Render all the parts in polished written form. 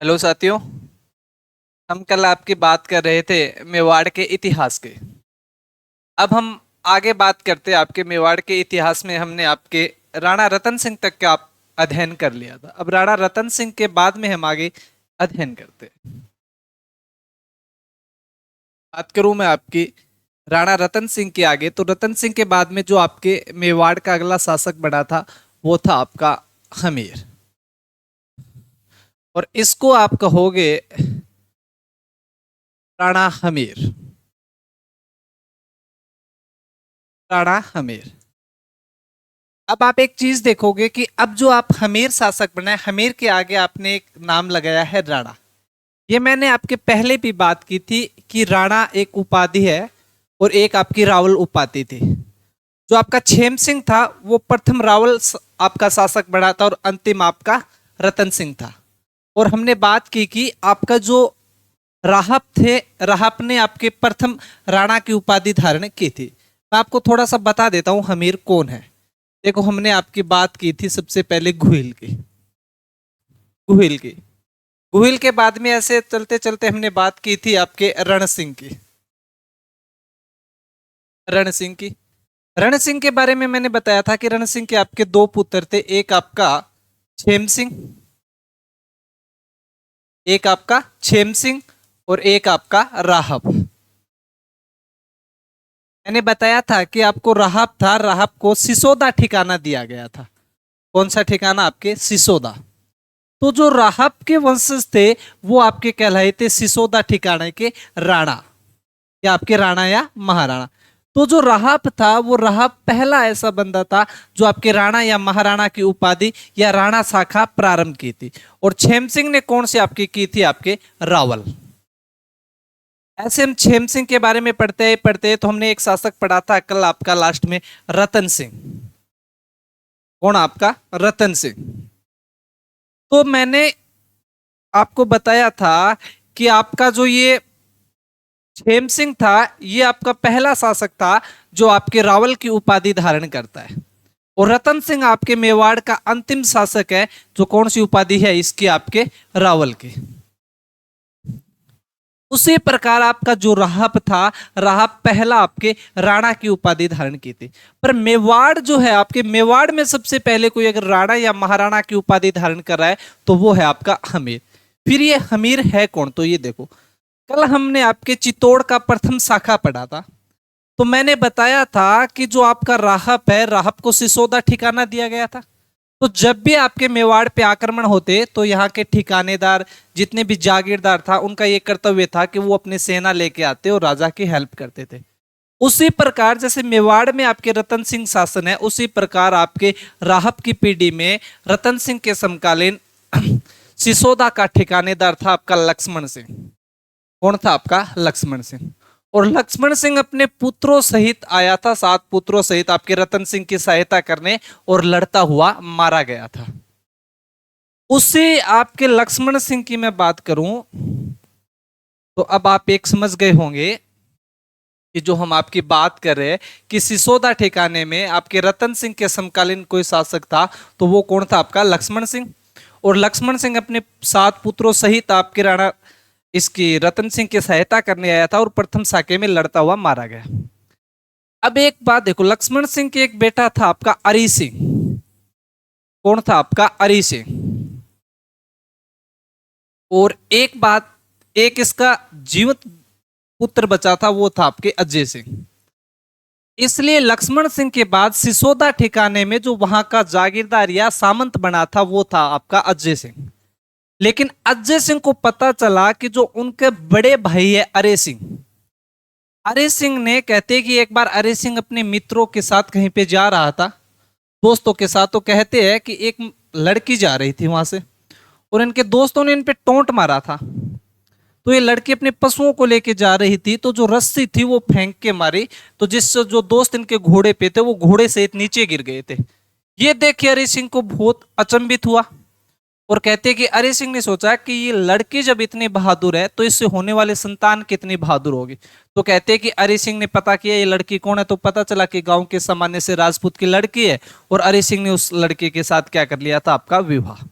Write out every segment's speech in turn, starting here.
Hello साथियों। हम कल आपकी बात कर रहे थे मेवाड़ के इतिहास के। अब हम आगे बात करते हैं। आपके मेवाड़ के इतिहास में हमने आपके राणा रतन सिंह तक का अध्ययन कर लिया था। अब राणा रतन सिंह के बाद में हम आगे अध्ययन करते हैं। बात करूं मैं आपकी राणा रतन सिंह के आगे, तो रतन सिंह के बाद में जो आपके मेवाड़ का अगला शासक बना था वो था आपका हमीर। और इसको आप कहोगे राणा हमीर। राणा हमीर। अब आप एक चीज देखोगे कि अब जो आप हमीर शासक बना है, हमीर के आगे आपने एक नाम लगाया है राणा। ये मैंने आपके पहले भी बात की थी कि राणा एक उपाधि है और एक आपकी रावल उपाधि थी। जो आपका छेम सिंह था वो प्रथम रावल आपका शासक बना था और अंतिम आपका रतन सिंह था। और हमने बात की कि आपका जो राहप थे, राहप ने आपके प्रथम राणा की उपाधि धारण की थी। मैं आपको थोड़ा सा बता देता हूं हमीर कौन है। देखो, हमने आपकी बात की थी सबसे पहले गुहिल की। गुहिल की गुहिल के बाद में ऐसे चलते चलते हमने बात की थी आपके रण सिंह की। रण सिंह की रण सिंह के बारे में मैंने बताया था कि रण सिंह के आपके दो पुत्र थे। एक आपका छेम सिंह, एक आपका छेम सिंह और एक आपका राहब। मैंने बताया था कि आपको राहब था, राहब को सिसोदा ठिकाना दिया गया था। कौन सा ठिकाना? आपके सिसोदा। तो जो राहब के वंशज थे वो आपके कहलाए थे सिसोदा ठिकाने के राणा, या आपके राणा या महाराणा। तो जो राहब था वो राहब पहला ऐसा बंदा था जो आपके राणा या महाराणा की उपाधि या राणा शाखा प्रारंभ की थी। और छेम सिंह ने कौन सी आपकी की थी? आपके रावल। ऐसे हम छेम सिंह के बारे में पढ़ते तो हमने एक शासक पढ़ा था कल आपका लास्ट में, रतन सिंह। कौन? आपका रतन सिंह। तो मैंने आपको बताया था कि आपका जो ये छेम सिंह था ये आपका पहला शासक था जो आपके रावल की उपाधि धारण करता है। और रतन सिंह आपके मेवाड़ का अंतिम शासक है जो कौन सी उपाधि है इसकी? आपके रावल की। उसी प्रकार आपका जो राहब था, राहब पहला आपके राणा की उपाधि धारण की थी। पर मेवाड़ जो है, आपके मेवाड़ में सबसे पहले कोई अगर राणा या महाराणा की उपाधि धारण कर रहा है तो वो है आपका हमीर। फिर ये हमीर है कौन? तो ये देखो, कल हमने आपके चित्तौड़ का प्रथम शाखा पढ़ा था। तो मैंने बताया था कि जो आपका राहब है, राहब को सिसोदा ठिकाना दिया गया था। तो जब भी आपके मेवाड़ पे आक्रमण होते तो यहाँ के ठिकानेदार जितने भी जागीरदार था उनका ये कर्तव्य था कि वो अपनी सेना लेके आते और राजा की हेल्प करते थे। उसी प्रकार जैसे मेवाड़ में आपके रतन सिंह शासन है, उसी प्रकार आपके राहब की पीढ़ी में रतन सिंह के समकालीन सिसोदा का ठिकानेदार था आपका लक्ष्मण सिंह। कौन था? आपका लक्ष्मण सिंह। और लक्ष्मण सिंह अपने पुत्रों सहित आया था, 7 पुत्रों सहित आपके रतन सिंह की सहायता करने, और लड़ता हुआ मारा गया था। उसी आपके लक्ष्मण सिंह की मैं बात करूं तो अब आप एक समझ गए होंगे कि जो हम आपकी बात कर रहे हैं कि सिसोदा ठिकाने में आपके रतन सिंह के समकालीन कोई शासक था तो वो कौन था? आपका लक्ष्मण सिंह। और लक्ष्मण सिंह अपने 7 पुत्रों सहित आपके राणा इसकी रतन सिंह की सहायता करने आया था और प्रथम साके में लड़ता हुआ मारा गया। अब एक बात देखो, लक्ष्मण सिंह के एक बेटा था आपका अरी सिंह। कौन था? आपका अरी सिंह। और एक बात, एक इसका जीवित पुत्र बचा था वो था आपके अजय सिंह। इसलिए लक्ष्मण सिंह के बाद सिसोदा ठिकाने में जो वहां का जागीरदार या सामंत बना था वो था आपका अजय सिंह। लेकिन अजय सिंह को पता चला कि जो उनके बड़े भाई है अरे सिंह, अरे सिंह ने कहते कि एक बार अरे सिंह अपने मित्रों के साथ कहीं पे जा रहा था, दोस्तों के साथ। तो कहते हैं कि एक लड़की जा रही थी वहां से और इनके दोस्तों ने इन पे टोंट मारा था। तो ये लड़की अपने पशुओं को लेके जा रही थी, तो जो रस्सी थी वो फेंक के मारी, तो जिससे जो दोस्त इनके घोड़े पे थे वो घोड़े से नीचे गिर गए थे। ये देख के अरे सिंह को बहुत अचंभित हुआ और कहते कि अरे सिंह ने सोचा कि ये लड़की जब इतनी बहादुर है तो इससे होने वाली संतान कितनी बहादुर होगी। तो कहते कि अरे सिंह ने पता किया ये लड़की कौन है, तो पता चला कि गांव के सामान्य से राजपूत की लड़की है। और अरे सिंह ने उस लड़के के साथ क्या कर लिया था? आपका विवाह।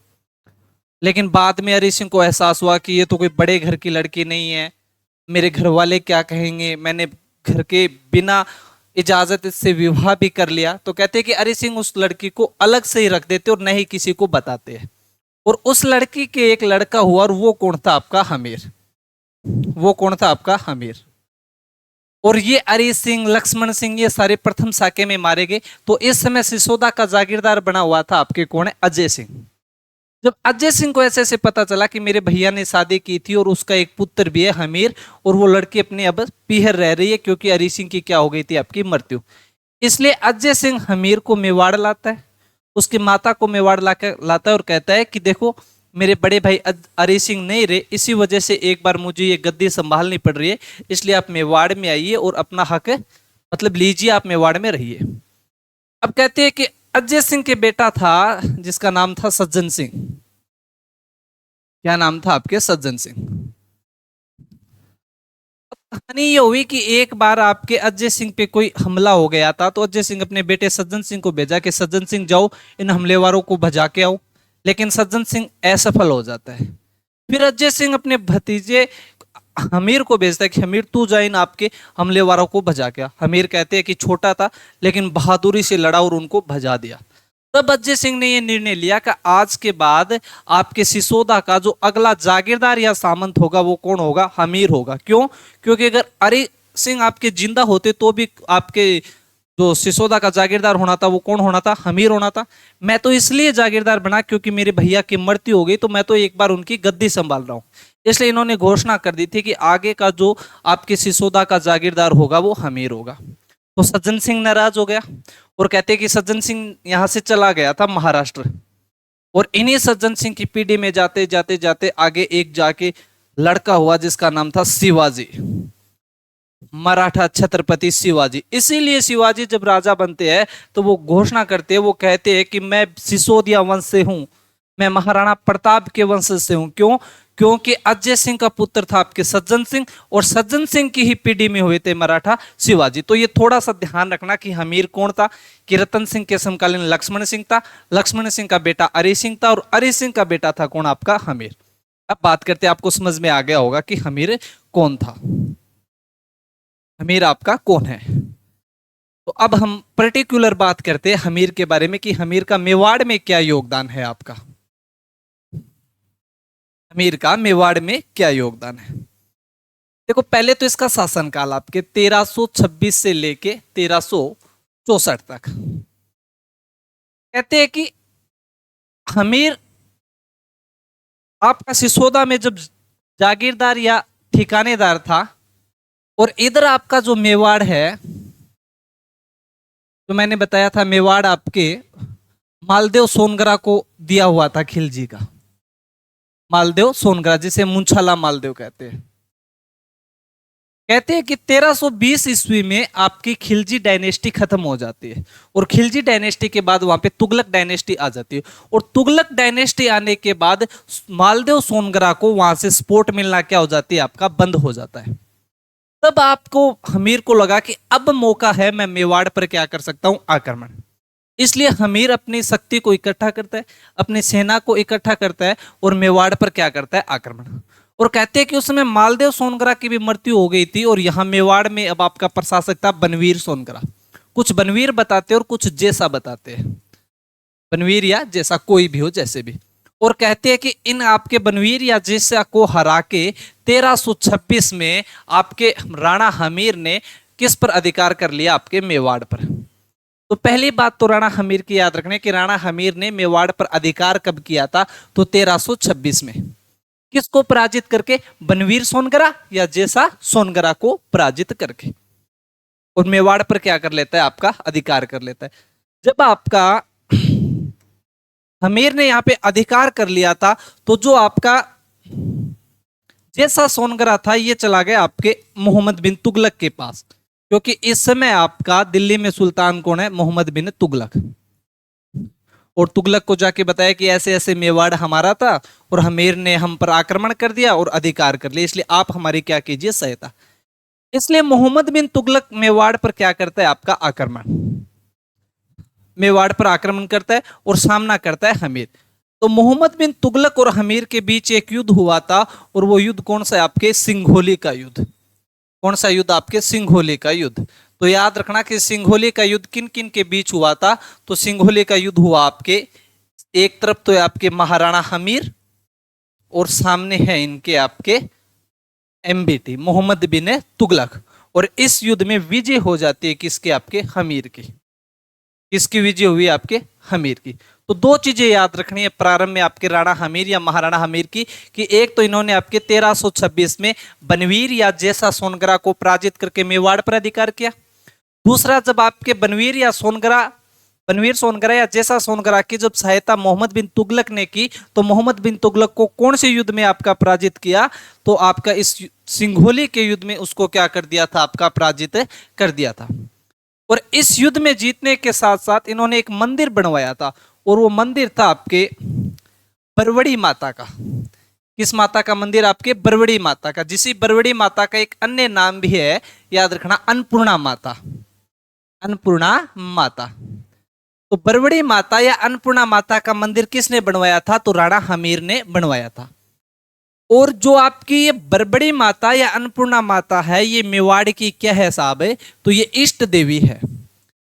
लेकिन बाद में हरि सिंह को एहसास हुआ कि ये तो कोई बड़े घर की लड़की नहीं है, मेरे घर वाले क्या कहेंगे, मैंने घर के बिना इजाजत से विवाह भी कर लिया। तो कहते हैं कि हरि सिंह उस लड़की को अलग से ही रख देते और न ही किसी को बताते हैं। और उस लड़की के एक लड़का हुआ, और वो कौन था आपका? हमीर। वो कौन था आपका? हमीर। और ये हरि सिंह, लक्ष्मण सिंह, ये सारे प्रथम साके में मारे गए। तो इस समय सिसोदा का जागीरदार बना हुआ था आपके कौन है? अजय सिंह। जब अजय सिंह को ऐसे ऐसे पता चला कि मेरे भैया ने शादी की थी और उसका एक पुत्र भी है हमीर, और वो लड़की अपनी अब पीहर रह रही है क्योंकि हरि सिंह की क्या हो गई थी? आपकी मृत्यु। इसलिए अजय सिंह हमीर को मेवाड़ लाता है, उसकी माता को मेवाड़ लाता है और कहता है कि देखो, मेरे बड़े भाई हरि सिंह नहीं रहे, इसी वजह से एक बार मुझे ये गद्दी संभालनी पड़ रही है, इसलिए आप मेवाड़ में आइए और अपना हक मतलब लीजिए, आप मेवाड़ में रहिए। अब कहते हैं कि अजय सिंह के बेटा था जिसका नाम था सज्जन सिंह। क्या नाम था आपके? सज्जन सिंह। कहानी ये हुई कि एक बार आपके अजय सिंह पे कोई हमला हो गया था, तो अजय सिंह अपने बेटे सज्जन सिंह को भेजा कि सज्जन सिंह जाओ इन हमलेवारों को भजा के आओ। लेकिन सज्जन सिंह असफल हो जाता है। फिर अजय सिंह अपने भतीजे हमीर को भेजता है कि हमीर तू जा इन आपके हमलेवारों को भजा के आ। हमीर कहते हैं कि छोटा था लेकिन बहादुरी से लड़ा और उनको भजा दिया। तब अजय सिंह ने यह निर्णय लिया कि आज के बाद आपके सिसोदा का जो अगला जागीरदार या सामंत होगा वो कौन होगा? हमीर होगा। क्यों? क्योंकि अगर हरि सिंह आपके जिंदा होते तो भी आपके जो सिसोदा का जागीरदार होना था वो कौन होना था? हमीर होना था। मैं तो इसलिए जागीरदार बना क्योंकि मेरे भैया की मृत्यु हो गई, तो मैं तो एक बार उनकी गद्दी संभाल रहा हूं। इसलिए इन्होंने घोषणा कर दी थी कि आगे का जो आपके सिसोदा का जागीरदार होगा वो हमीर होगा। तो सज्जन सिंह नाराज हो गया और कहते कि सज्जन सिंह यहां से चला गया था महाराष्ट्र, और इन्हीं सज्जन सिंह की पीढ़ी में जाते जाते जाते आगे एक जाके लड़का हुआ जिसका नाम था शिवाजी, मराठा छत्रपति शिवाजी। इसीलिए शिवाजी जब राजा बनते हैं तो वो घोषणा करते हैं, वो कहते हैं कि मैं सिसोदिया वंश से हूं, मैं महाराणा प्रताप के वंश से हूं। क्यों? क्योंकि अजय सिंह का पुत्र था आपके सज्जन सिंह, और सज्जन सिंह की ही पीढ़ी में हुए थे मराठा शिवाजी। तो ये थोड़ा सा ध्यान रखना कि हमीर कौन था? कि रतन सिंह के समकालीन लक्ष्मण सिंह था, लक्ष्मण सिंह का बेटा हरि सिंह था, और हरि सिंह का बेटा था कौन? आपका हमीर। अब बात करते हैं, आपको समझ में आ गया होगा कि हमीर कौन था। हमीर आपका कौन है? तो अब हम पर्टिकुलर बात करते हैं हमीर के बारे में कि हमीर का मेवाड़ में क्या योगदान है आपका। हमीर का मेवाड़ में क्या योगदान है? देखो, पहले तो इसका शासनकाल आपके 1326 से लेके 1364 तक। कहते हैं कि हमीर आपका सिसोदा में जब जागीरदार या ठिकानेदार था, और इधर आपका जो मेवाड़ है, तो मैंने बताया था मेवाड़ आपके मालदेव सोनगरा को दिया हुआ था, खिलजी का मालदेव सोनगरा, जिसे मुंछाला मालदेव कहते हैं। कहते हैं कि 1320 ईस्वी में आपकी खिलजी डायनेस्टी खत्म हो जाती है, और खिलजी डायनेस्टी के बाद वहां पे तुगलक डायनेस्टी आ जाती है, और तुगलक डायनेस्टी आने के बाद मालदेव सोनगरा को वहां से सपोर्ट मिलना क्या हो जाती है? आपका बंद हो जाता है। तब आपको हमीर को लगा कि अब मौका है, मैं मेवाड़ पर क्या कर सकता हूं? आक्रमण। इसलिए हमीर अपनी शक्ति को इकट्ठा करता है, अपनी सेना को इकट्ठा करता है, और मेवाड़ पर क्या करता है? आक्रमण। और कहते हैं कि उस समय मालदेव सोनगरा की भी मृत्यु हो गई थी, और यहां मेवाड़ में अब आपका प्रशासक था बनवीर सोनगरा। कुछ बनवीर बताते हैं और कुछ जैसा बताते हैं, बनवीर या जैसा, कोई भी हो, जैसे भी। और कहते हैं कि इन आपके बनवीर या जैसा को हरा के 1326 में आपके राणा हमीर ने किस पर अधिकार कर लिया? आपके मेवाड़ पर। तो पहली बात तो राणा हमीर की याद रखने कि राणा हमीर ने मेवाड़ पर अधिकार कब किया था? तो 1326 में। किसको पराजित करके? बनवीर सोनगरा या जैसा सोनगरा को पराजित करके, और मेवाड़ पर क्या कर लेता है? आपका अधिकार कर लेता है। जब आपका हमीर ने यहां पे अधिकार कर लिया था, तो जो आपका जैसा सोनगरा था ये चला गया आपके मोहम्मद बिन तुगलक के पास, क्योंकि इस समय आपका दिल्ली में सुल्तान कौन है? मोहम्मद बिन तुगलक। और तुगलक को जाके बताया कि ऐसे ऐसे मेवाड़ हमारा था और हमीर ने हम पर आक्रमण कर दिया और अधिकार कर लिया, इसलिए आप हमारी क्या कीजिए? सहायता। इसलिए मोहम्मद बिन तुगलक मेवाड़ पर क्या करता है? आपका आक्रमण। मेवाड़ पर आक्रमण करता है और सामना करता है हमीर। तो मोहम्मद बिन तुगलक और हमीर के बीच एक युद्ध हुआ था, और वो युद्ध कौन सा है? आपके सिंघोली का युद्ध। कौन सा युद्ध? आपके सिंघोली का युद्ध। तो याद रखना कि सिंघोली का युद्ध किन किन के बीच हुआ था। तो सिंघोली का युद्ध हुआ आपके, एक तरफ तो है आपके महाराणा हमीर, और सामने है इनके आपके एमबीटी मोहम्मद बिन तुगलक। और इस युद्ध में विजय हो जाती है किसके? आपके हमीर की। किसकी विजय हुई? आपके हमीर की। तो दो चीजें याद रखनी है प्रारंभ में आपके राणा हमीर या महाराणा हमीर की, कि एक तो इन्होंने आपके 1326 में बनवीर या जैसा सोनगरा को पराजित करके मेवाड़ पर अधिकार किया। दूसरा, जब आपके बनवीर सोनगरा या जैसा सोनगरा की जब सहायता मोहम्मद बिन तुगलक ने की, तो मोहम्मद बिन तुगलक को कौन से युद्ध में आपका पराजित किया? तो आपका इस सिंघोली के युद्ध में उसको क्या कर दिया था? आपका पराजित कर दिया था। और इस युद्ध में जीतने के साथ साथ इन्होंने एक मंदिर बनवाया था, और वो मंदिर था आपके बरवड़ी माता का। किस माता का मंदिर? आपके बरवड़ी माता का। जिसी बरवड़ी माता का एक अन्य नाम भी है, याद रखना, अन्नपूर्णा माता। अन्नपूर्णा माता। तो बरवड़ी माता या अन्नपूर्णा माता का मंदिर किसने बनवाया था? तो राणा हमीर ने बनवाया था। और जो आपकी ये बरबड़ी माता या अन्नपूर्णा माता है, ये मेवाड़ की क्या है साहब? है तो ये इष्ट देवी है।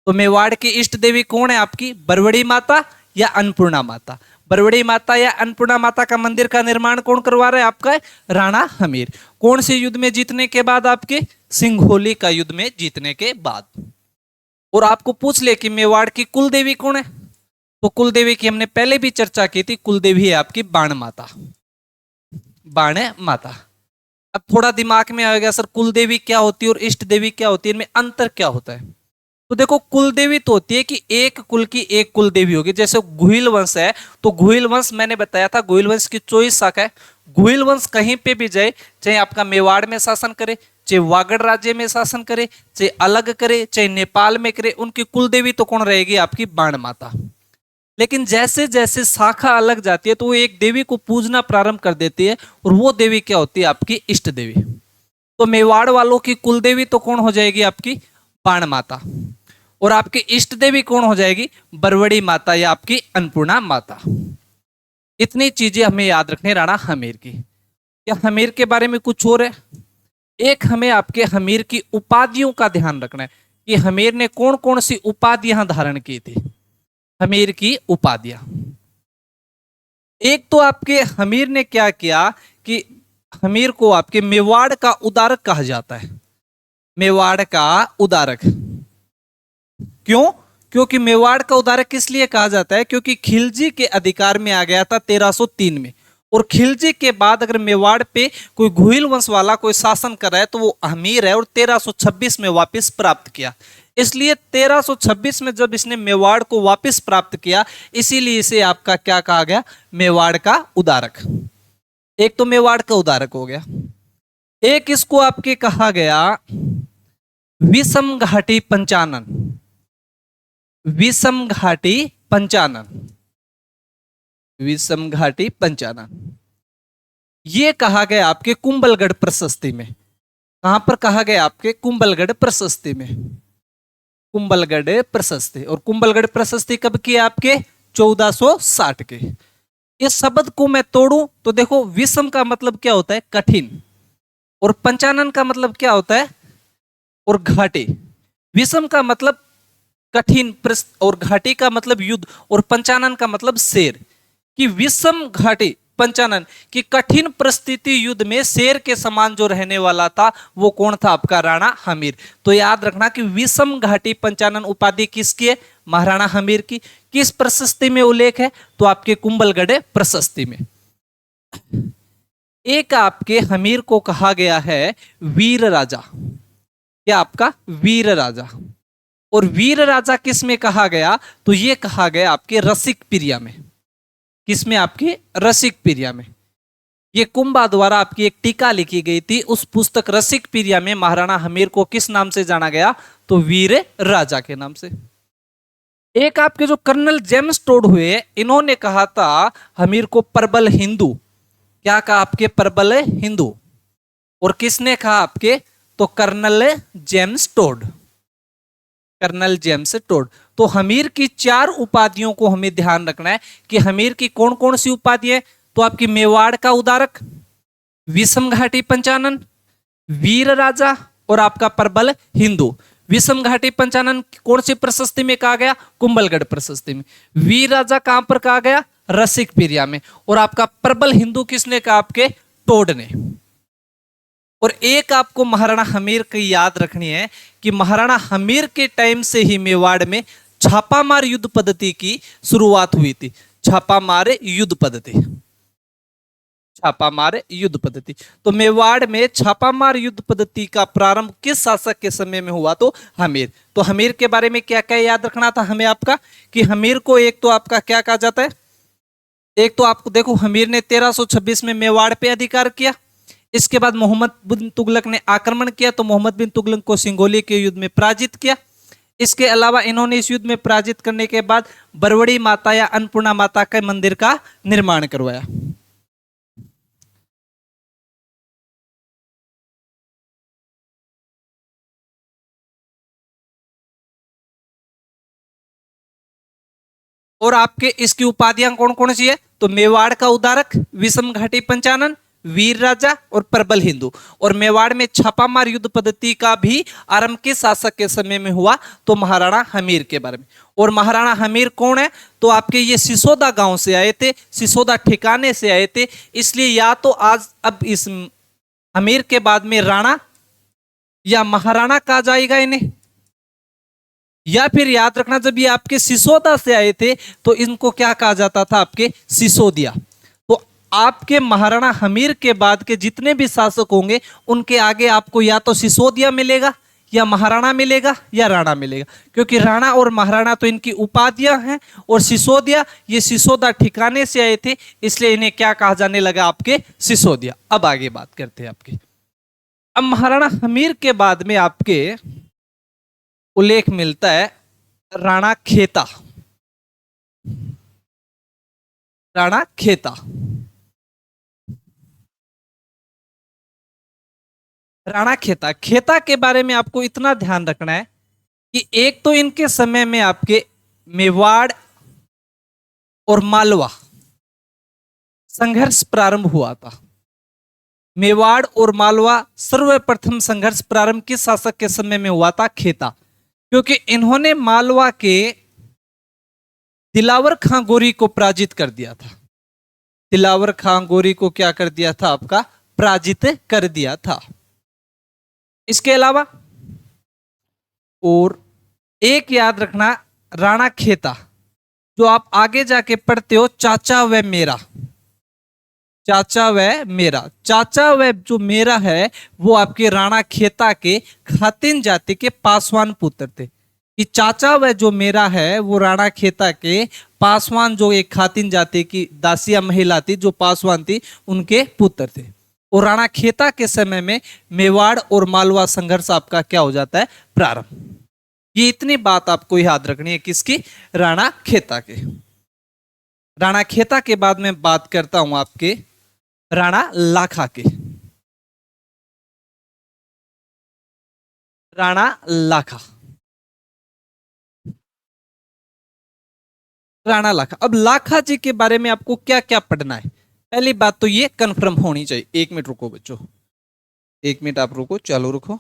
तो मेवाड़ की इष्ट देवी कौन है? आपकी बरबड़ी माता या अन्नपूर्णा माता। बरबड़ी माता या अन्नपूर्णा माता का मंदिर का निर्माण कौन करवा रहा है? आपका राणा हमीर। कौन से युद्ध में जीतने के बाद? आपके सिंघोली का युद्ध में जीतने के बाद। और आपको पूछ ले कि मेवाड़ की कुल देवी कौन है? तो कुल देवी की हमने पहले भी चर्चा की थी। कुल देवी है आपकी बाण माता। बाण माता। अब थोड़ा दिमाग में आएगा, सर कुल देवी क्या होती है और इष्ट देवी क्या होती है, इनमें अंतर क्या होता है? तो देखो, कुल देवी तो होती है कि एक कुल की एक कुल देवी होगी। जैसे गुहिल वंश है, तो गुहिल वंश मैंने बताया था, गुहिल वंश की 24 शाखा है। गुहिल वंश कहीं पे भी जाए, चाहे आपका मेवाड़ में शासन करे, चाहे वागड़ राज्य में शासन करे, चाहे अलग करे, चाहे नेपाल में करे, उनकी कुल देवी तो कौन रहेगी? आपकी बाण माता। लेकिन जैसे जैसे शाखा अलग जाती है, तो वो एक देवी को पूजना प्रारंभ कर देती है, और वो देवी क्या होती है? आपकी इष्ट देवी। तो मेवाड़ वालों की कुल देवी तो कौन हो जाएगी? आपकी बाण माता। और आपकी इष्ट देवी कौन हो जाएगी? बरवड़ी माता या आपकी अन्नपूर्णा माता। इतनी चीजें हमें याद रखनी राणा हमीर की। क्या हमीर के बारे में कुछ और है? एक हमें आपके हमीर की उपाधियों का ध्यान रखना है कि हमीर ने कौन कौन सी उपाधियां धारण की थी। हमीर की उपाधियां, एक तो आपके हमीर ने क्या किया कि हमीर को आपके मेवाड़ का उदारक कहा जाता है। मेवाड़ का उदारक क्यों? क्योंकि मेवाड़ का उदारक किस लिए कहा जाता है? क्योंकि खिलजी के अधिकार में आ गया था 1303 में, और खिलजी के बाद अगर मेवाड़ पे कोई घुइल वंश वाला कोई शासन कर रहा है, तो वो हमीर है, और 1326 में वापस प्राप्त किया। इसलिए 1326 में जब इसने मेवाड़ को वापस प्राप्त किया, इसीलिए इसे आपका क्या कहा गया? मेवाड़ का उदारक। एक तो मेवाड़ का उदारक हो गया। एक इसको आपके कहा गया विषम घाटी पंचानन। विषम घाटी पंचानन। विषम घाटी पंचानन ये कहा गया आपके कुंभलगढ़ प्रशस्ति में। कहां पर कहा गया? आपके कुंभलगढ़ प्रशस्ति में। कुंभलगढ़ प्रशस्ति। और कुंभलगढ़ प्रशस्ति कब की? आपके 1460 के। इस शब्द को मैं तोड़ूं तो देखो, विषम का मतलब क्या होता है? कठिन। और पंचानन का मतलब क्या होता है? और घाटी। विषम का मतलब कठिन, और घाटी का मतलब युद्ध, और पंचानन का मतलब शेर। कि विषम घाटी पंचानन की कठिन परिस्थिति युद्ध में शेर के समान जो रहने वाला था, वो कौन था? आपका राणा हमीर। तो याद रखना कि विषम घाटी पंचानन उपाधि किसकी है? महाराणा हमीर की। किस प्रशस्ति में उल्लेख है? तो आपके कुंभलगढ़ प्रशस्ति में। एक आपके हमीर को कहा गया है वीर राजा। क्या? आपका वीर राजा। और वीर राजा किस में कहा गया? तो ये कहा गया आपके रसिक प्रिया में। किसमें? आपकी रसिक प्रिया में। ये कुंभा द्वारा आपकी एक टीका लिखी गई थी। उस पुस्तक रसिक प्रिया में महाराणा हमीर को किस नाम से जाना गया? तो वीर राजा के नाम से। एक आपके जो कर्नल जेम्स टोड हुए, इन्होंने कहा था हमीर को प्रबल हिंदू। क्या कहा? आपके प्रबल हिंदू। और किसने कहा? आपके तो colonel James Tod. Colonel James Tod. तो हमीर की 4 उपाधियों को हमें ध्यान रखना है कि हमीर की कौन कौन सी उपाधि है। तो आपकी मेवाड़ का उदारक, विषम घाटी पंचानन, वीर राजा और आपका प्रबल हिंदू। विषम घाटी पंचानन कौन सी प्रशस्ति में कहा गया? कुंभलगढ़ प्रशस्ति में। वीर राजा कहां पर कहा गया? रसिक पिरिया में। और आपका प्रबल हिंदू किसने कहा? आपके टोड ने। और एक आपको महाराणा हमीर की याद रखनी है कि महाराणा हमीर के टाइम से ही मेवाड़ में छापामार युद्ध पद्धति की शुरुआत हुई थी। छापामार युद्ध पद्धति, छापामार युद्ध पद्धति। तो मेवाड़ में छापामार युद्ध पद्धति का प्रारंभ किस शासक के समय में हुआ? तो हमीर। तो हमीर के बारे में क्या क्या याद रखना था हमें आपका कि हमीर को एक तो आपका क्या कहा जाता है? एक तो आपको देखो, हमीर ने 1326 में मेवाड़ पे अधिकार किया। इसके बाद मोहम्मद बिन तुगलक ने आक्रमण किया तो मोहम्मद बिन तुगलक को सिंगोली के युद्ध में पराजित किया। इसके अलावा इन्होंने इस युद्ध में पराजित करने के बाद बरवड़ी माता या अन्नपूर्णा माता के मंदिर का निर्माण करवाया। और आपके इसकी उपाधियां कौन कौन सी है? तो मेवाड़ का उदारक, विषम घाटी पंचानन, वीर राजा और प्रबल हिंदू। और मेवाड़ में छापामार युद्ध पद्धति का भी आरंभ किस शासक के समय में हुआ? तो महाराणा हमीर के बारे में। और महाराणा हमीर कौन है? तो आपके ये सिसोदा गांव से आए थे, सिसोदा ठिकाने से आए थे। इसलिए या तो आज अब इस हमीर के बाद में राणा या महाराणा कहा जाएगा इन्हें, या फिर याद रखना जब ये आपके सिसोदा से आए थे तो इनको क्या कहा जाता था? आपके सिसोदिया। तो आपके महाराणा हमीर के बाद के जितने भी शासक होंगे उनके आगे आपको या तो सिसोदिया मिलेगा या महाराणा मिलेगा या राणा मिलेगा, क्योंकि राणा और महाराणा तो इनकी उपाधियां हैं। और सिसोदिया, ये सिसोदा ठिकाने से आए थे इसलिए इन्हें क्या कहा जाने लगा? आपके सिसोदिया। अब आगे बात करते हैं आपके। अब महाराणा हमीर के बाद में आपके उल्लेख मिलता है राणा खेता। राणा खेता, राणा खेता। खेता के बारे में आपको इतना ध्यान रखना है कि एक तो इनके समय में आपके मेवाड़ और मालवा संघर्ष प्रारंभ हुआ था। मेवाड़ और मालवा सर्वप्रथम संघर्ष प्रारंभ किस शासक के समय में हुआ था? खेता। क्योंकि इन्होंने मालवा के दिलावर खां गोरी को पराजित कर दिया था। दिलावर खां गोरी को क्या कर दिया था? आपका पराजित कर दिया था। इसके अलावा और एक याद रखना, राणा खेता जो आप आगे जाके पढ़ते हो, चाचा व मेरा, चाचा व मेरा। चाचा व जो मेरा है वो आपके राणा खेता के खातिन जाति के पासवान पुत्र थे। कि चाचा व जो मेरा है वो राणा खेता के पासवान, जो एक खातिन जाति की दासिया महिला थी जो पासवान थी, उनके पुत्र थे। और राणा खेता के समय में मेवाड़ और मालवा संघर्ष आपका क्या हो जाता है? प्रारंभ। ये इतनी बात आपको याद रखनी है किसकी? राणा खेता के। राणा खेता के बाद में बात करता हूं आपके राणा लाखा के। राणा लाखा, राणा लाखा। अब लाखा जी के बारे में आपको क्या क्या पढ़ना है? पहली बात तो ये कंफर्म होनी चाहिए। एक मिनट रुको बच्चों, एक मिनट आप रुको, चालू रखो।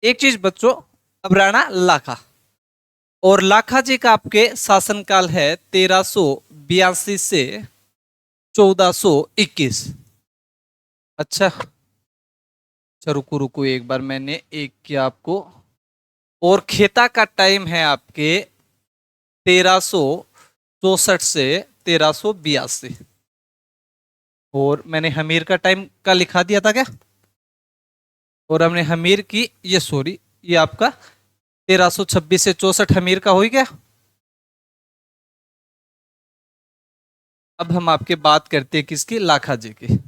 एक चीज बच्चों, अब राणा लाखा और लाखा जी का आपके शासनकाल है 1382 से 1421। अच्छा अच्छा, रुको रुको, एक बार मैंने एक किया आपको। और खेता का टाइम है आपके 1364 से 1382। और मैंने हमीर का टाइम का लिखा दिया था क्या? और हमने हमीर की, ये सॉरी, ये आपका 1326 से 64 हमीर का हो ही गया। अब हम आपके बात करते हैं किसकी? लाखा जी की।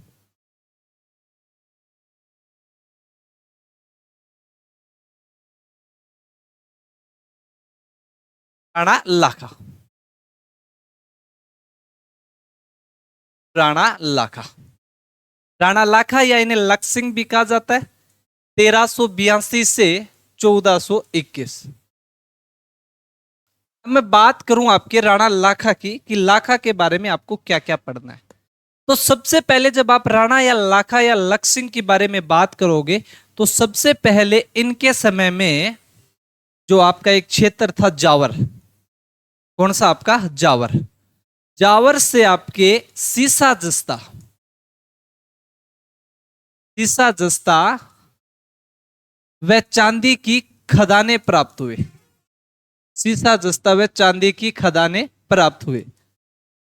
राणा लाखा। राणा लाखा। राणा लाखा या इन्हें लक्सिंग भी कहा जाता है, 1382 से 1421। अब मैं बात करूं आपके राणा लाखा की कि लाखा के बारे में आपको क्या क्या पढ़ना है। तो सबसे पहले जब आप राणा या लाखा या लक्सिंग के बारे में बात करोगे तो सबसे पहले इनके समय में जो आपका एक क्षेत्र था जावर, कौन सा आपका जावर, जावर से आपके सीसा जस्ता, सीसा जस्ता व चांदी की खदानें प्राप्त हुए, सीसा जस्ता व चांदी की खदानें प्राप्त हुए।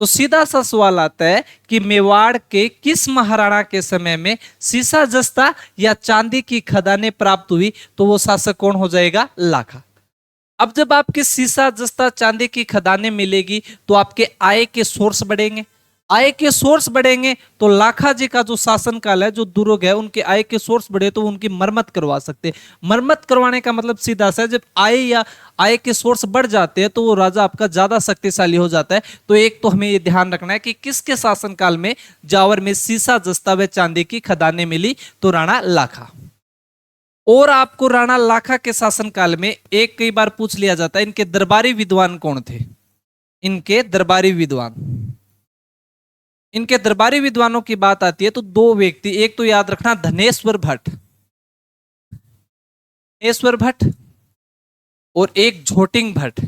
तो सीधा सा सवाल आता है कि मेवाड़ के किस महाराणा के समय में सीसा जस्ता या चांदी की खदानें प्राप्त हुई, तो वो शासक कौन हो जाएगा, लाखा। अब जब आपके सीसा जस्ता चांदी की खदानें मिलेगी तो आपके आय के सोर्स बढ़ेंगे, आय के सोर्स बढ़ेंगे तो लाखा जी का जो शासनकाल है, जो दुर्ग है, उनके आय के सोर्स बढ़े तो उनकी मरम्मत करवा सकते हैं। मरम्मत करवाने का मतलब सीधा सा, जब आय या आय के सोर्स बढ़ जाते हैं तो वो राजा आपका ज्यादा शक्तिशाली हो जाता है। तो एक तो हमें ये ध्यान रखना है कि किसके शासनकाल में जावर में सीसा जस्ता व चांदी की खदानें मिली, तो राणा लाखा। और आपको राणा लाखा के शासनकाल में एक कई बार पूछ लिया जाता है, इनके दरबारी विद्वान कौन थे, इनके दरबारी विद्वान, इनके दरबारी विद्वानों की बात आती है तो दो व्यक्ति, एक तो याद रखना धनेश्वर भट्ट, धनेश्वर भट्ट और एक झोटिंग भट्ट।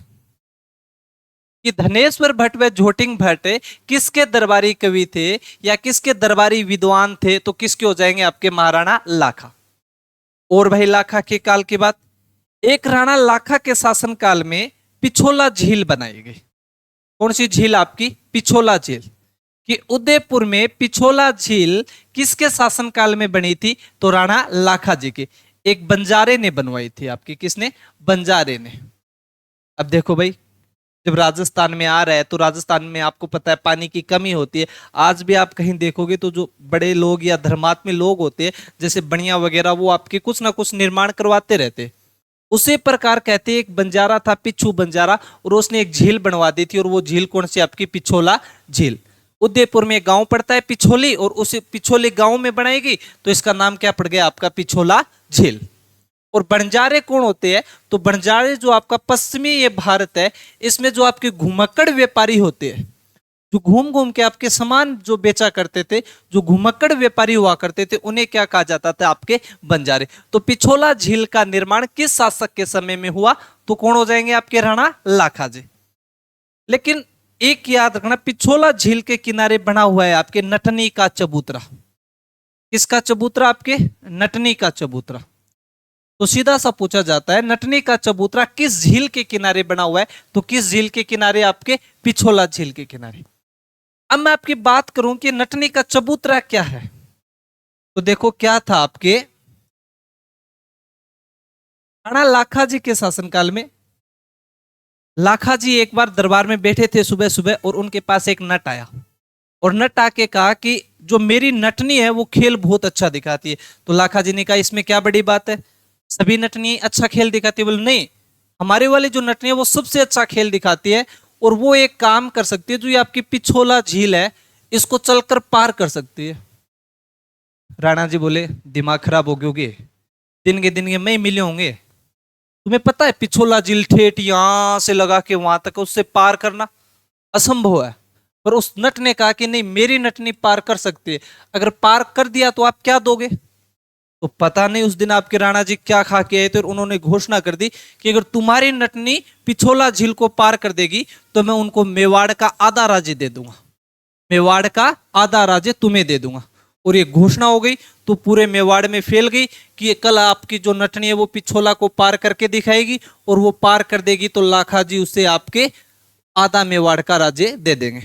कि धनेश्वर भट्ट व झोटिंग भट्ट किसके दरबारी कवि थे या किसके दरबारी विद्वान थे, तो किसके हो जाएंगे, आपके महाराणा लाखा। और भाई लाखा के काल की बात, एक राणा लाखा के शासनकाल में पिछोला झील बनाई गई। कौन सी झील, आपकी पिछोला झील। कि उदयपुर में पिछोला झील किसके शासनकाल में बनी थी, तो राणा लाखा जी के, एक बंजारे ने बनवाई थी आपकी, किसने, बंजारे ने। अब देखो भाई, जब राजस्थान में आ रहा है तो राजस्थान में आपको पता है पानी की कमी होती है। आज भी आप कहीं देखोगे तो जो बड़े लोग या धर्मात्मी लोग होते हैं, जैसे बनिया वगैरह, वो आपके कुछ ना कुछ निर्माण करवाते रहते। उसी प्रकार कहते हैं एक बंजारा था, पिछू बंजारा, और उसने एक झील बनवा दी थी, और वो झील कौन सी, आपकी पिछोला झील। उदयपुर में गांव पड़ता है पिछोली, और उसी पिछोली गांव में बनाएगी तो इसका नाम क्या पड़ गया, आपका पिछोला झील। और बंजारे कौन होते हैं, तो बंजारे जो आपका पश्चिमी ये भारत है, इसमें जो आपके घुमक्कड़ व्यापारी होते हैं, जो घूम घूम के आपके सामान जो बेचा करते थे, जो घुमक्कड़ व्यापारी हुआ करते थे, उन्हें क्या कहा जाता था, आपके बंजारे। तो पिछोला झील का निर्माण किस शासक के समय में हुआ, तो कौन हो जाएंगे, आपके राणा लाखा जी। लेकिन एक याद रखना, पिछोला झील के किनारे बना हुआ है आपके नटनी का चबूतरा। किसका चबूतरा, आपके नटनी का चबूतरा। तो सीधा सा पूछा जाता है, नटनी का चबूतरा किस झील के किनारे बना हुआ है, तो किस झील के किनारे, आपके पिछोला झील के किनारे। अब मैं आपकी बात करूं कि नटनी का चबूतरा क्या है, तो देखो क्या था, आपके राणा लाखा जी के शासनकाल में लाखा जी एक बार दरबार में बैठे थे सुबह सुबह, और उनके पास एक नट आया, और नट आके कहा कि जो मेरी नटनी है वो खेल बहुत अच्छा दिखाती है। तो लाखा जी ने कहा, इसमें क्या बड़ी बात है, सभी नटनी अच्छा खेल दिखाती है। बोले नहीं, हमारे वाली जो नटनी है वो सबसे अच्छा खेल दिखाती है, और वो एक काम कर सकती है, जो ये आपकी पिछोला झील है इसको चलकर पार कर सकती है। राणा जी बोले, दिमाग खराब हो गयोगे, दिन के मैं मिले होंगे, तुम्हें पता है पिछोला झील ठेठ यहां से लगा के वहां तक, उससे पार करना असंभव है। पर उस नट ने कहा कि नहीं, मेरी नटनी पार कर सकती है, अगर पार कर दिया तो आप क्या दोगे। तो पता नहीं उस दिन आपके राणा जी क्या खा के आए थे, और उन्होंने घोषणा कर दी कि अगर तुम्हारी नटनी पिछोला झील को पार कर देगी तो मैं उनको मेवाड़ का आधा राज्य दे दूंगा, मेवाड़ का आधा राज्य तुम्हें दे दूंगा। और ये घोषणा हो गई तो पूरे मेवाड़ में फैल गई कि कल आपकी जो नटनी है वो पिछोला को पार करके दिखाएगी, और वो पार कर देगी तो लाखा जी उसे आपके आधा मेवाड़ का राज्य दे देंगे।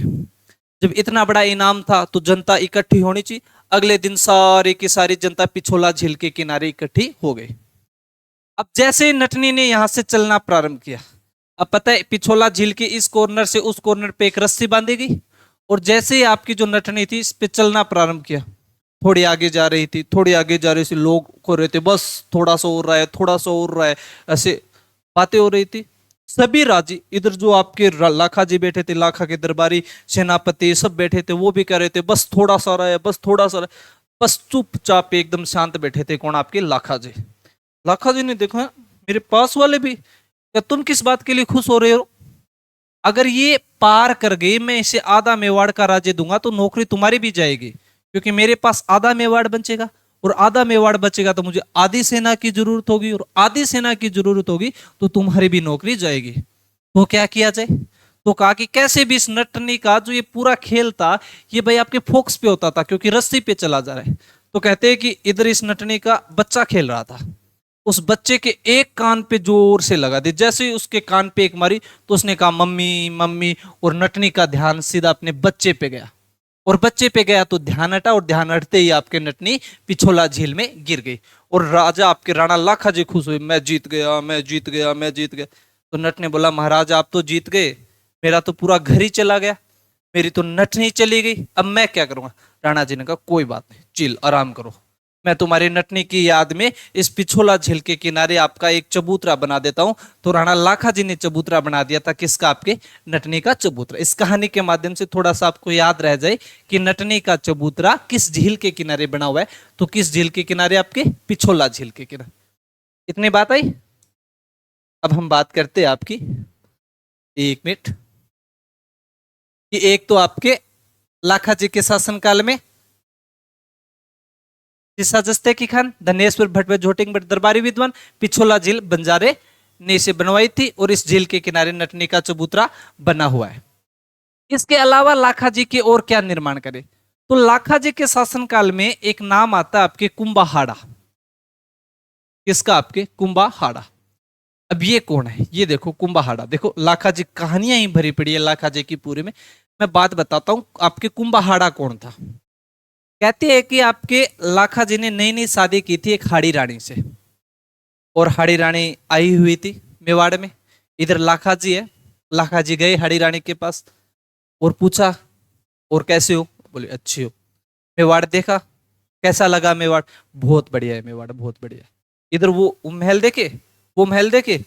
जब इतना बड़ा इनाम था तो जनता इकट्ठी होनी चाहिए। अगले दिन सारी की सारी जनता पिछोला झील के किनारे इकट्ठी हो गई। अब जैसे ही नटनी ने यहां से चलना प्रारंभ किया, अब पता है पिछोला झील के इस कॉर्नर से उस कॉर्नर पे एक रस्सी बांधी गई, और जैसे ही आपकी जो नटनी थी इस पे चलना प्रारंभ किया, थोड़ी आगे जा रही थी, थोड़ी आगे जा रही थी, लोग को रहे थे बस थोड़ा सा और रहा है, थोड़ा सा और रहा है, ऐसे बातें हो रही थी। सभी राजी, इधर जो आपके लाखा जी बैठे थे, लाखा के दरबारी सेनापति सब बैठे थे, वो भी कह रहे थे बस थोड़ा सा रहा है, बस थोड़ा सा रहा है। बस चुपचाप एकदम शांत बैठे थे। कौन? आपके लाखा जी। लाखा जी ने देखा मेरे पास वाले भी, क्या तुम किस बात के लिए खुश हो रहे हो? अगर ये पार कर गई, मैं इसे आधा मेवाड़ का राज्य दूंगा तो नौकरी तुम्हारी भी जाएगी, क्योंकि मेरे पास आधा मेवाड़ बचेगा, और आधा मेवाड़ बचेगा तो मुझे आधी सेना की जरूरत होगी, और आधी सेना की जरूरत होगी तो तुम्हारी भी नौकरी जाएगी। तो क्या किया जाए? तो कहा कि कैसे भी इस नटनी का जो ये पूरा खेल था, ये भाई आपके फोक्स पे होता था, क्योंकि रस्सी पे चला जा रहा है। तो कहते हैं कि इधर इस नटनी का बच्चा खेल रहा था, उस बच्चे के एक कान पे जोर से लगा दी। जैसे ही उसके कान पे एक मारी तो उसने कहा मम्मी मम्मी, और नटनी का ध्यान सीधा अपने बच्चे पे गया, और बच्चे पे गया तो ध्यान हटा, और ध्यान हटते ही आपके नटनी पिछोला झील में गिर गई। और राजा आपके राणा लाखा जी खुश हुए, मैं जीत गया, मैं जीत गया, मैं जीत गया। तो नट ने बोला महाराज आप तो जीत गए, मेरा तो पूरा घर ही चला गया, मेरी तो नटनी चली गई, अब मैं क्या करूंगा? राणा जी ने कहा कोई बात नहीं, चिल आराम करो, मैं तुम्हारी नटनी की याद में इस पिछोला झील के किनारे आपका एक चबूतरा बना देता हूं। तो राणा लाखा जी ने चबूतरा बना दिया था, किसका? आपके नटनी का चबूतरा। इस कहानी के माध्यम से थोड़ा सा आपको याद रह जाए कि नटनी का चबूतरा किस झील के किनारे बना हुआ है। तो किस झील के किनारे? आपके पिछोला झील के किनारे। इतनी बात आई। अब हम बात करते हैं आपकी, एक मिनट, कि एक तो आपके लाखा जी के शासनकाल में जस्ते की खान, धनेश्वर भट्ट झोटिंग भट्ट दरबारी विद्वान, पिछोला झील बंजारे ने इसे बनवाई थी, और इस झील के किनारे नटनी का चबूतरा बना हुआ है। इसके अलावा लाखा जी के और क्या निर्माण करे? तो लाखा जी के शासनकाल में एक नाम आता है आपके कुंभाहाड़ा। किसका? आपके कुंभाहाड़ा। अब ये कौन है? ये देखो कुंभाहाड़ा, देखो लाखा जी कहानियां ही भरी पड़ी है लाखा जी की पूरी में। मैं बात बताता हूं, आपके कुंभाहाड़ा कौन था। कहते हैं कि आपके लाखा जी ने नई नई शादी की थी एक हाड़ी रानी से, और हाड़ी रानी आई हुई थी मेवाड़ में। इधर लाखा जी है, लाखा जी गए हाड़ी रानी के पास और पूछा और कैसे हो? बोले अच्छी हो। मेवाड़ देखा, कैसा लगा मेवाड़? बहुत बढ़िया है मेवाड़, बहुत बढ़िया। इधर वो महल देखे, वो महल देखे।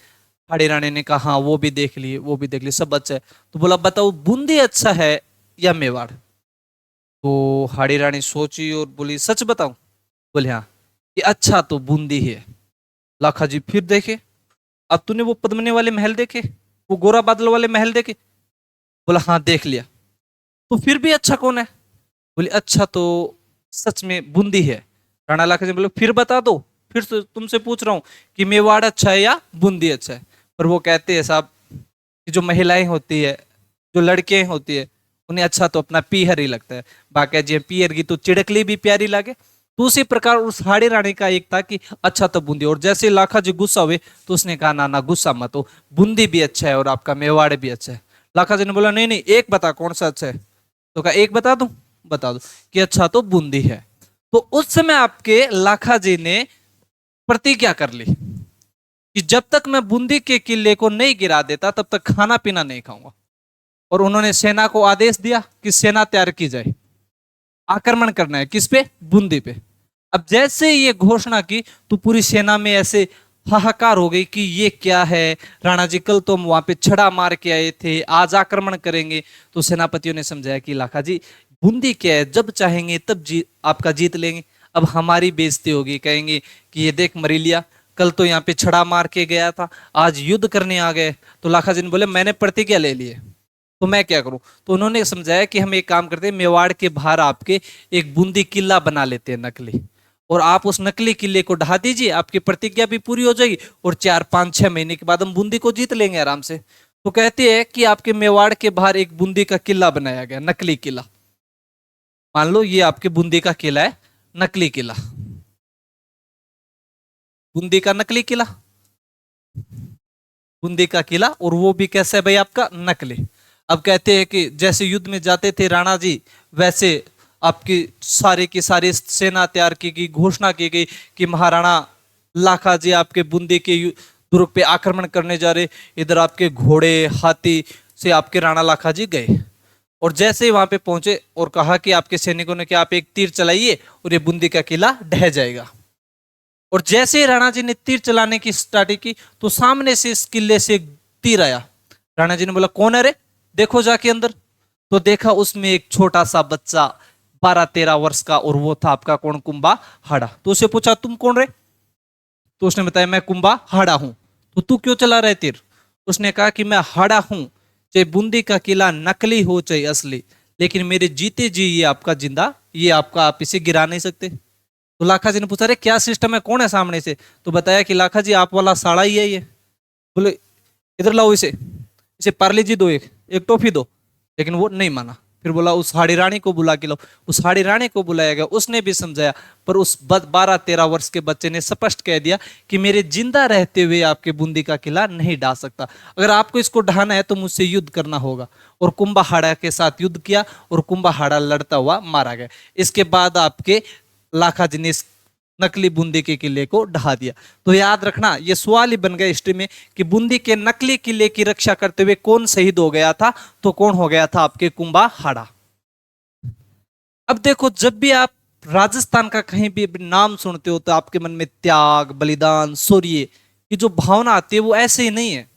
हाड़ी रानी ने कहा हाँ वो भी देख लिए, वो भी देख लिए, सब अच्छा है। तो बोला बताओ बूंदी अच्छा है या मेवाड़? तो हाड़ी रानी सोची और बोली सच बताऊं? बोले हाँ, कि अच्छा तो बूंदी ही है। लाखा जी फिर देखे, अब तूने वो पद्मने वाले महल देखे, वो गोरा बादल वाले महल देखे? बोला हाँ देख लिया। तो फिर भी अच्छा कौन है? बोले अच्छा तो सच में बूंदी है। राणा लाखा जी बोले फिर बता दो, फिर से तुमसे पूछ रहा हूँ कि मेवाड़ अच्छा है या बूंदी अच्छा है। पर वो कहते हैं साहब कि जो महिलाएं होती है, जो लड़के होती है, उन्हें अच्छा तो अपना पीहर ही लगता है। बाकी जी पीहर की तो चिड़कली भी प्यारी लगे। तो उसी प्रकार उस हाड़ी रानी का एक था कि अच्छा तो बूंदी। और जैसे लाखा जी गुस्सा हुए तो उसने कहा ना ना गुस्सा मत हो, बूंदी भी अच्छा है और आपका मेवाड़ भी अच्छा है। लाखा जी ने बोला नहीं नहीं एक बता कौन सा अच्छा है। तो कहा एक बता दूं? बता दो। कि अच्छा तो बूंदी है। तो उस समय आपके लाखा जी ने प्रतिज्ञा कर ली कि जब तक मैं बूंदी के किले को नहीं गिरा देता तब तक खाना पीना नहीं खाऊंगा। और उन्होंने सेना को आदेश दिया कि सेना तैयार की जाए, आक्रमण करना है किस पे? बूंदी पे। अब जैसे ये घोषणा की तो पूरी सेना में ऐसे हाहाकार हो गई कि ये क्या है, राणा जी कल तो हम वहां पे छड़ा मार के आए थे, आज आक्रमण करेंगे। तो सेनापतियों ने समझाया कि लाखा जी बूंदी क्या है, जब चाहेंगे तब आपका जीत लेंगे। अब हमारी बेइज्जती होगी, कहेंगे कि ये देख मरीलिया, कल तो यहाँ पे छड़ा मार के गया था, आज युद्ध करने आ गए। तो लाखा जी ने बोले मैंने प्रतिज्ञा ले ली है, तो मैं क्या करूं? तो उन्होंने समझाया कि हम एक काम करते हैं, मेवाड़ के बाहर आपके एक बूंदी किला बना लेते हैं नकली, और आप उस नकली किले को ढा दीजिए, आपकी प्रतिज्ञा भी पूरी हो जाएगी, और 4 5 6 महीने के बाद हम बूंदी को जीत लेंगे आराम से। तो कहते हैं कि आपके मेवाड़ के बाहर एक बूंदी का किला बनाया गया, नकली किला। मान लो ये आपके बूंदी का किला है, नकली किला, बूंदी का नकली किला, बूंदी का किला, और वो भी कैसा है भाई? आपका नकली। अब कहते हैं कि जैसे युद्ध में जाते थे राणा जी, वैसे आपकी सारी की सारी सेना तैयार की गई, घोषणा की गई कि महाराणा लाखा जी आपके बूंदी के दुर्ग पे आक्रमण करने जा रहे। इधर आपके घोड़े हाथी से आपके राणा लाखा जी गए, और जैसे ही वहां पे पहुंचे और कहा कि आपके सैनिकों ने कि आप एक तीर चलाइए और ये बूंदी का किला ढह जाएगा। और जैसे ही राणा जी ने तीर चलाने की स्टार्टिंग की तो सामने से इस किले से तीर आया। राणा जी ने बोला कौन है रे, देखो जाके अंदर। तो देखा उसमें एक छोटा सा बच्चा 12-13 वर्ष का, और वो था आपका कौन, कुंभा हाड़ा। तो उसे पूछा तुम कौन रे, तो उसने बताया मैं कुंभा हाड़ा हूं। तो तू क्यों चला रहे तीर? उसने कहा कि मैं हाड़ा हूं, चाहे बूंदी का किला नकली हो चाहे असली, लेकिन मेरे जीते जी ये आपका जिंदा, ये आपका, आप इसे गिरा नहीं सकते। तो लाखा जी ने पूछा अरे क्या सिस्टम है, कौन है सामने से? तो बताया कि लाखा जी आप वाला साड़ा ही है ये। बोले इधर लाओ इसे, इसे पार्ले जी दो, एक एक टॉफी दो। लेकिन वो नहीं माना। फिर बोला उस हाड़ी रानी को बुला के लो। उस हाड़ी रानी को बुलाया गया, उसने भी समझाया, पर उस 12-13 वर्ष के बच्चे ने स्पष्ट कह दिया कि मेरे जिंदा रहते हुए आपके बूंदी का किला नहीं ढा सकता। अगर आपको इसको ढाना है तो मुझसे युद्ध करना होगा। और कुंभाहाड़ा के साथ युद्ध किया, और कुंभाहाड़ा लड़ता हुआ मारा गया। इसके बाद आपके लाखा जी ने इस नकली बूंदी के किले को ढहा दिया। तो याद रखना, ये सवाल ही बन गया हिस्ट्री में कि बूंदी के नकली किले की रक्षा करते हुए कौन शहीद हो गया था? तो कौन हो गया था? आपके कुंभाहाड़ा। अब देखो, जब भी आप राजस्थान का कहीं भी नाम सुनते हो तो आपके मन में त्याग, बलिदान, शौर्य की जो भावना आती है वो ऐसे ही नहीं है।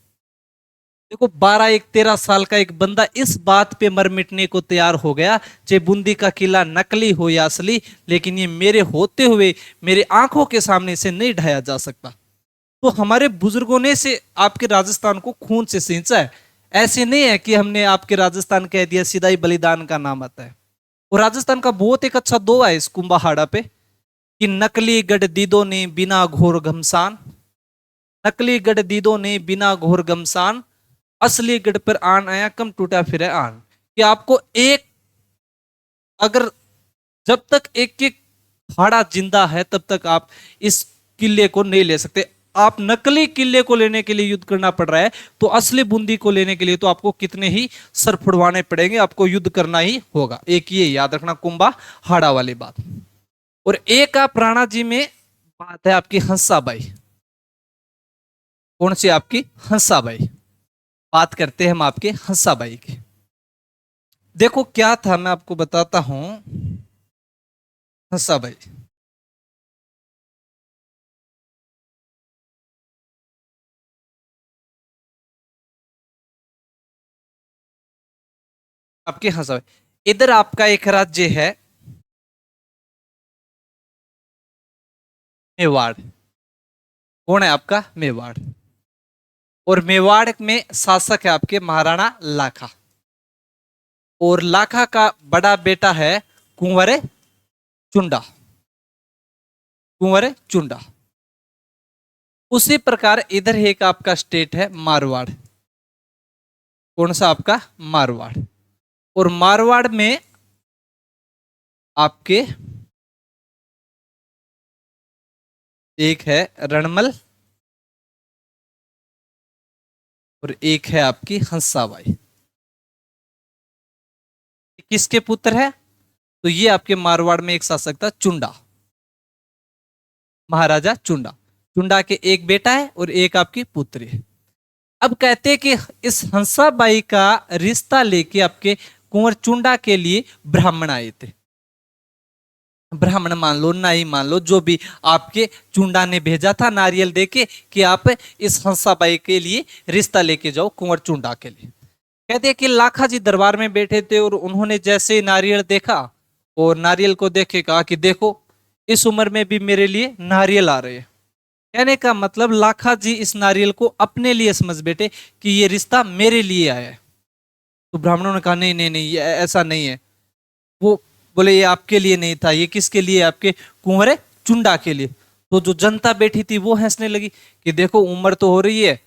देखो 12-13 साल का एक बंदा इस बात पे मर मिटने को तैयार हो गया, चाहे बूंदी का किला नकली हो या असली, लेकिन ये मेरे होते हुए मेरे आंखों के सामने से नहीं ढाया जा सकता। तो हमारे बुजुर्गों ने से आपके राजस्थान को खून से सींचा है। ऐसे नहीं है कि हमने आपके राजस्थान कह दिया सीधा ही बलिदान का नाम आता है। और राजस्थान का बहुत एक अच्छा दोहा है इस कुंभाहाड़ा पे कि नकली गढ़ दीदों ने बिना घोर घमसान, नकली गढ़ दीदों ने बिना घोर घमसान, असली गढ़ पर आन आया कम टूटा फिरे आन। कि आपको एक, अगर जब तक एक एक हाड़ा जिंदा है तब तक आप इस किले को नहीं ले सकते। आप नकली किले को लेने के लिए युद्ध करना पड़ रहा है, तो असली बूंदी को लेने के लिए तो आपको कितने ही सर फुड़वाने पड़ेंगे, आपको युद्ध करना ही होगा। एक ये याद रखना कुंभा हाड़ा वाली बात। और एक आप राणा जी में बात है आपकी हंसाबाई। कौन सी? आपकी हंसाबाई। बात करते हैं हम आपके हंसाबाई की। देखो क्या था, मैं आपको बताता हूं। हंसाबाई आपके हंसाबाई, इधर आपका एक राज्य है मेवाड़। कौन है आपका? मेवाड़। और मेवाड़ में शासक है आपके महाराणा लाखा। और लाखा का बड़ा बेटा है कुंवर चुंडा। कुंवर चुंडा। उसी प्रकार इधर एक आपका स्टेट है मारवाड़। कौन सा? आपका मारवाड़। और मारवाड़ में आपके एक है रणमल, और एक है आपकी हंसाबाई। किसके पुत्र है? तो ये आपके मारवाड़ में एक शासक था चुंडा, महाराजा चुंडा। चुंडा के एक बेटा है और एक आपकी पुत्री है। अब कहते हैं कि इस हंसाबाई का रिश्ता लेके आपके कुंवर चुंडा के लिए ब्राह्मण आए थे। ब्राह्मण मान लो, नाई मान लो, जो भी आपके चुंडा ने भेजा था नारियल देके कि आप इस हंसाबाई के लिए रिश्ता लेके जाओ कुंवर चुंडा के लिए। कहते हैं कि लाखा जी दरबार में बैठे थे और उन्होंने जैसे ही नारियल देखा, और नारियल को देखे कहा कि देखो इस उम्र में भी मेरे लिए नारियल आ रहे हैं। कहने का मतलब लाखा जी इस नारियल को अपने लिए समझ बैठे कि ये रिश्ता मेरे लिए आया है। तो ब्राह्मणों ने कहा नहीं नहीं नहीं, ये ऐसा नहीं है। वो बोले ये आपके लिए नहीं था, ये किसके लिए? आपके कुंवर चुंडा के लिए। तो जो जनता बैठी थी वो हंसने लगी कि देखो उम्र तो हो रही है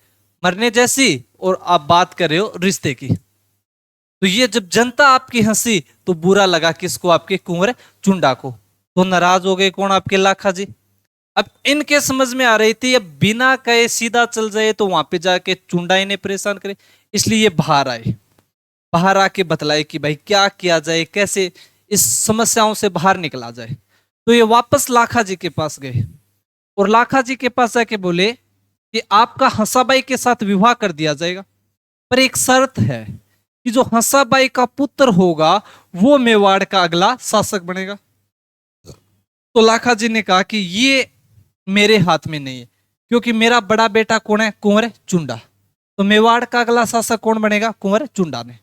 मरने जैसी, और आप बात कर रहे हो रिश्ते की। तो ये जब जनता आपकी हंसी तो बुरा लगा किसको? आपके कुंवर चुंडा को। तो नाराज हो गए कौन? आपके लाखा जी। अब इनके समझ में आ रही थी अब बिना कहे सीधा चल जाए तो वहां पे जाके चुंडा इन्हें परेशान करे, इसलिए ये बाहर आए। बाहर आके बतलाए कि भाई क्या किया जाए, कैसे इस समस्याओं से बाहर निकला जाए। तो ये वापस लाखा जी के पास गए, और लाखा जी के पास जाके बोले कि आपका हंसाबाई के साथ विवाह कर दिया जाएगा, पर एक शर्त है कि जो हंसाबाई का पुत्र होगा वो मेवाड़ का अगला शासक बनेगा। तो लाखा जी ने कहा कि ये मेरे हाथ में नहीं है, क्योंकि मेरा बड़ा बेटा कौन है? कुंवर चुंडा। तो मेवाड़ का अगला शासक कौन बनेगा? कुंवर चुंडा ने।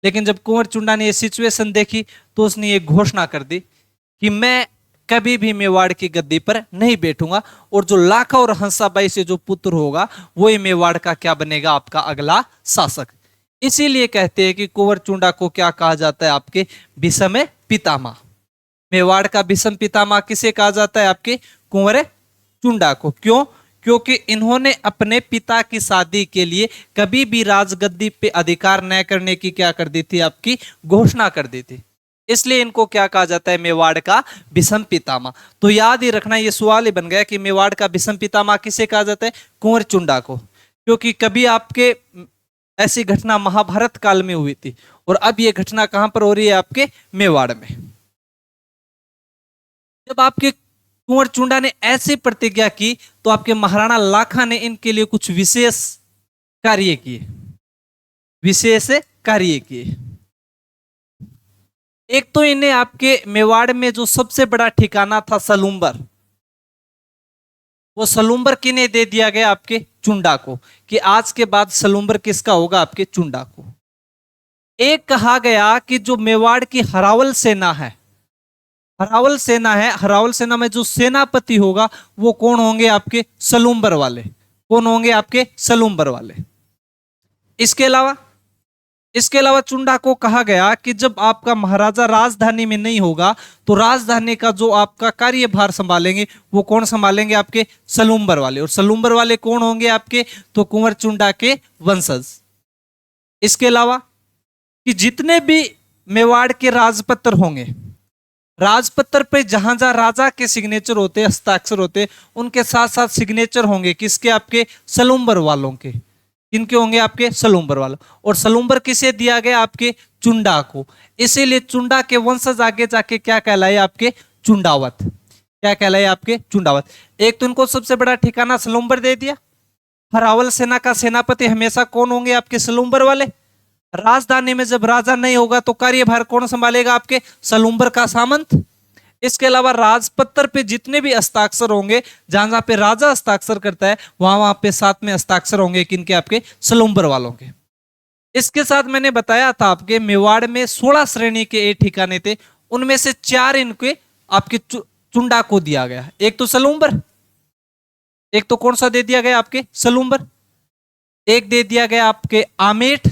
लेकिन जब कुंवर चुंडा ने ये सिचुएशन देखी तो उसने ये घोषणा कर दी कि मैं कभी भी मेवाड़ की गद्दी पर नहीं बैठूंगा, और जो लाखा और हंसाबाई से जो पुत्र होगा वही मेवाड़ का क्या बनेगा? आपका अगला शासक। इसीलिए कहते हैं कि कुंवर चुंडा को क्या कहा जाता है? आपके भीष्म पितामह। मेवाड़ का भीष्म पितामह किसे कहा जाता है? आपके कुंवर चुंडा को। क्यों? क्योंकि इन्होंने अपने पिता की शादी के लिए कभी भी राजगद्दी पे अधिकार न करने की क्या कर दी थी? आपकी घोषणा कर दी थी। इसलिए इनको क्या कहा जाता है? मेवाड़ का भीष्म पितामह। तो याद ही रखना, ये सवाल ही बन गया कि मेवाड़ का भीष्म पितामह किसे कहा जाता है? कुंवर चुंडा को। क्योंकि कभी आपके ऐसी घटना महाभारत काल में हुई थी, और अब ये घटना कहां पर हो रही है? आपके मेवाड़ में। जब आपके कुंवर चुंडा ने ऐसी प्रतिज्ञा की तो आपके महाराणा लाखा ने इनके लिए कुछ विशेष कार्य किए। विशेष कार्य किए। एक तो इन्हें आपके मेवाड़ में जो सबसे बड़ा ठिकाना था सलूम्बर, वो सलूम्बर किन्हें दे दिया गया? आपके चुंडा को, कि आज के बाद सलूम्बर किसका होगा? आपके चुंडा को। एक कहा गया कि जो मेवाड़ की हरावल सेना है, हरावल सेना है, हरावल सेना में जो सेनापति होगा वो कौन होंगे? आपके सलूम्बर वाले। कौन होंगे? आपके सलूम्बर वाले। इसके अलावा चुंडा को कहा गया कि जब आपका महाराजा राजधानी में नहीं होगा तो राजधानी का जो आपका कार्यभार संभालेंगे वो कौन संभालेंगे? आपके सलूम्बर वाले। और सलूम्बर वाले कौन होंगे? आपके तो कुंवर चुंडा के वंशज। इसके अलावा कि जितने भी मेवाड़ के राजपत्र होंगे, राजपत्र पे जहां जहां राजा के सिग्नेचर होते, हस्ताक्षर होते, उनके साथ साथ सिग्नेचर होंगे किसके? आपके सलूम्बर वालों के। किनके होंगे? आपके सलूम्बर वालों। और सलूम्बर किसे दिया गया? आपके चुंडा को। इसीलिए चुंडा के वंशज आगे जाके क्या कहलाए? आपके चुंडावत। क्या कहलाए? आपके चुंडावत। एक तो इनको सबसे बड़ा ठिकाना सलूम्बर दे दिया। हरावल सेना का सेनापति हमेशा कौन होंगे? आपके सलूम्बर वाले। राजधानी में जब राजा नहीं होगा तो कार्यभार कौन संभालेगा? आपके सलूम्बर का सामंत। इसके अलावा राजपत्र पे जितने भी हस्ताक्षर होंगे, जहां जहां पे राजा हस्ताक्षर करता है वहां वहां पे साथ में हस्ताक्षर होंगे किनके? आपके सलूम्बर वालों के। इसके साथ मैंने बताया था आपके मेवाड़ में 16 श्रेणी के ये ठिकाने थे, उनमें से 4 इनके आपके चुंडा को दिया गया। एक तो सलूम्बर, एक तो कौन सा दे दिया गया? आपके सलूम्बर। एक दे दिया गया आपके आमेठ,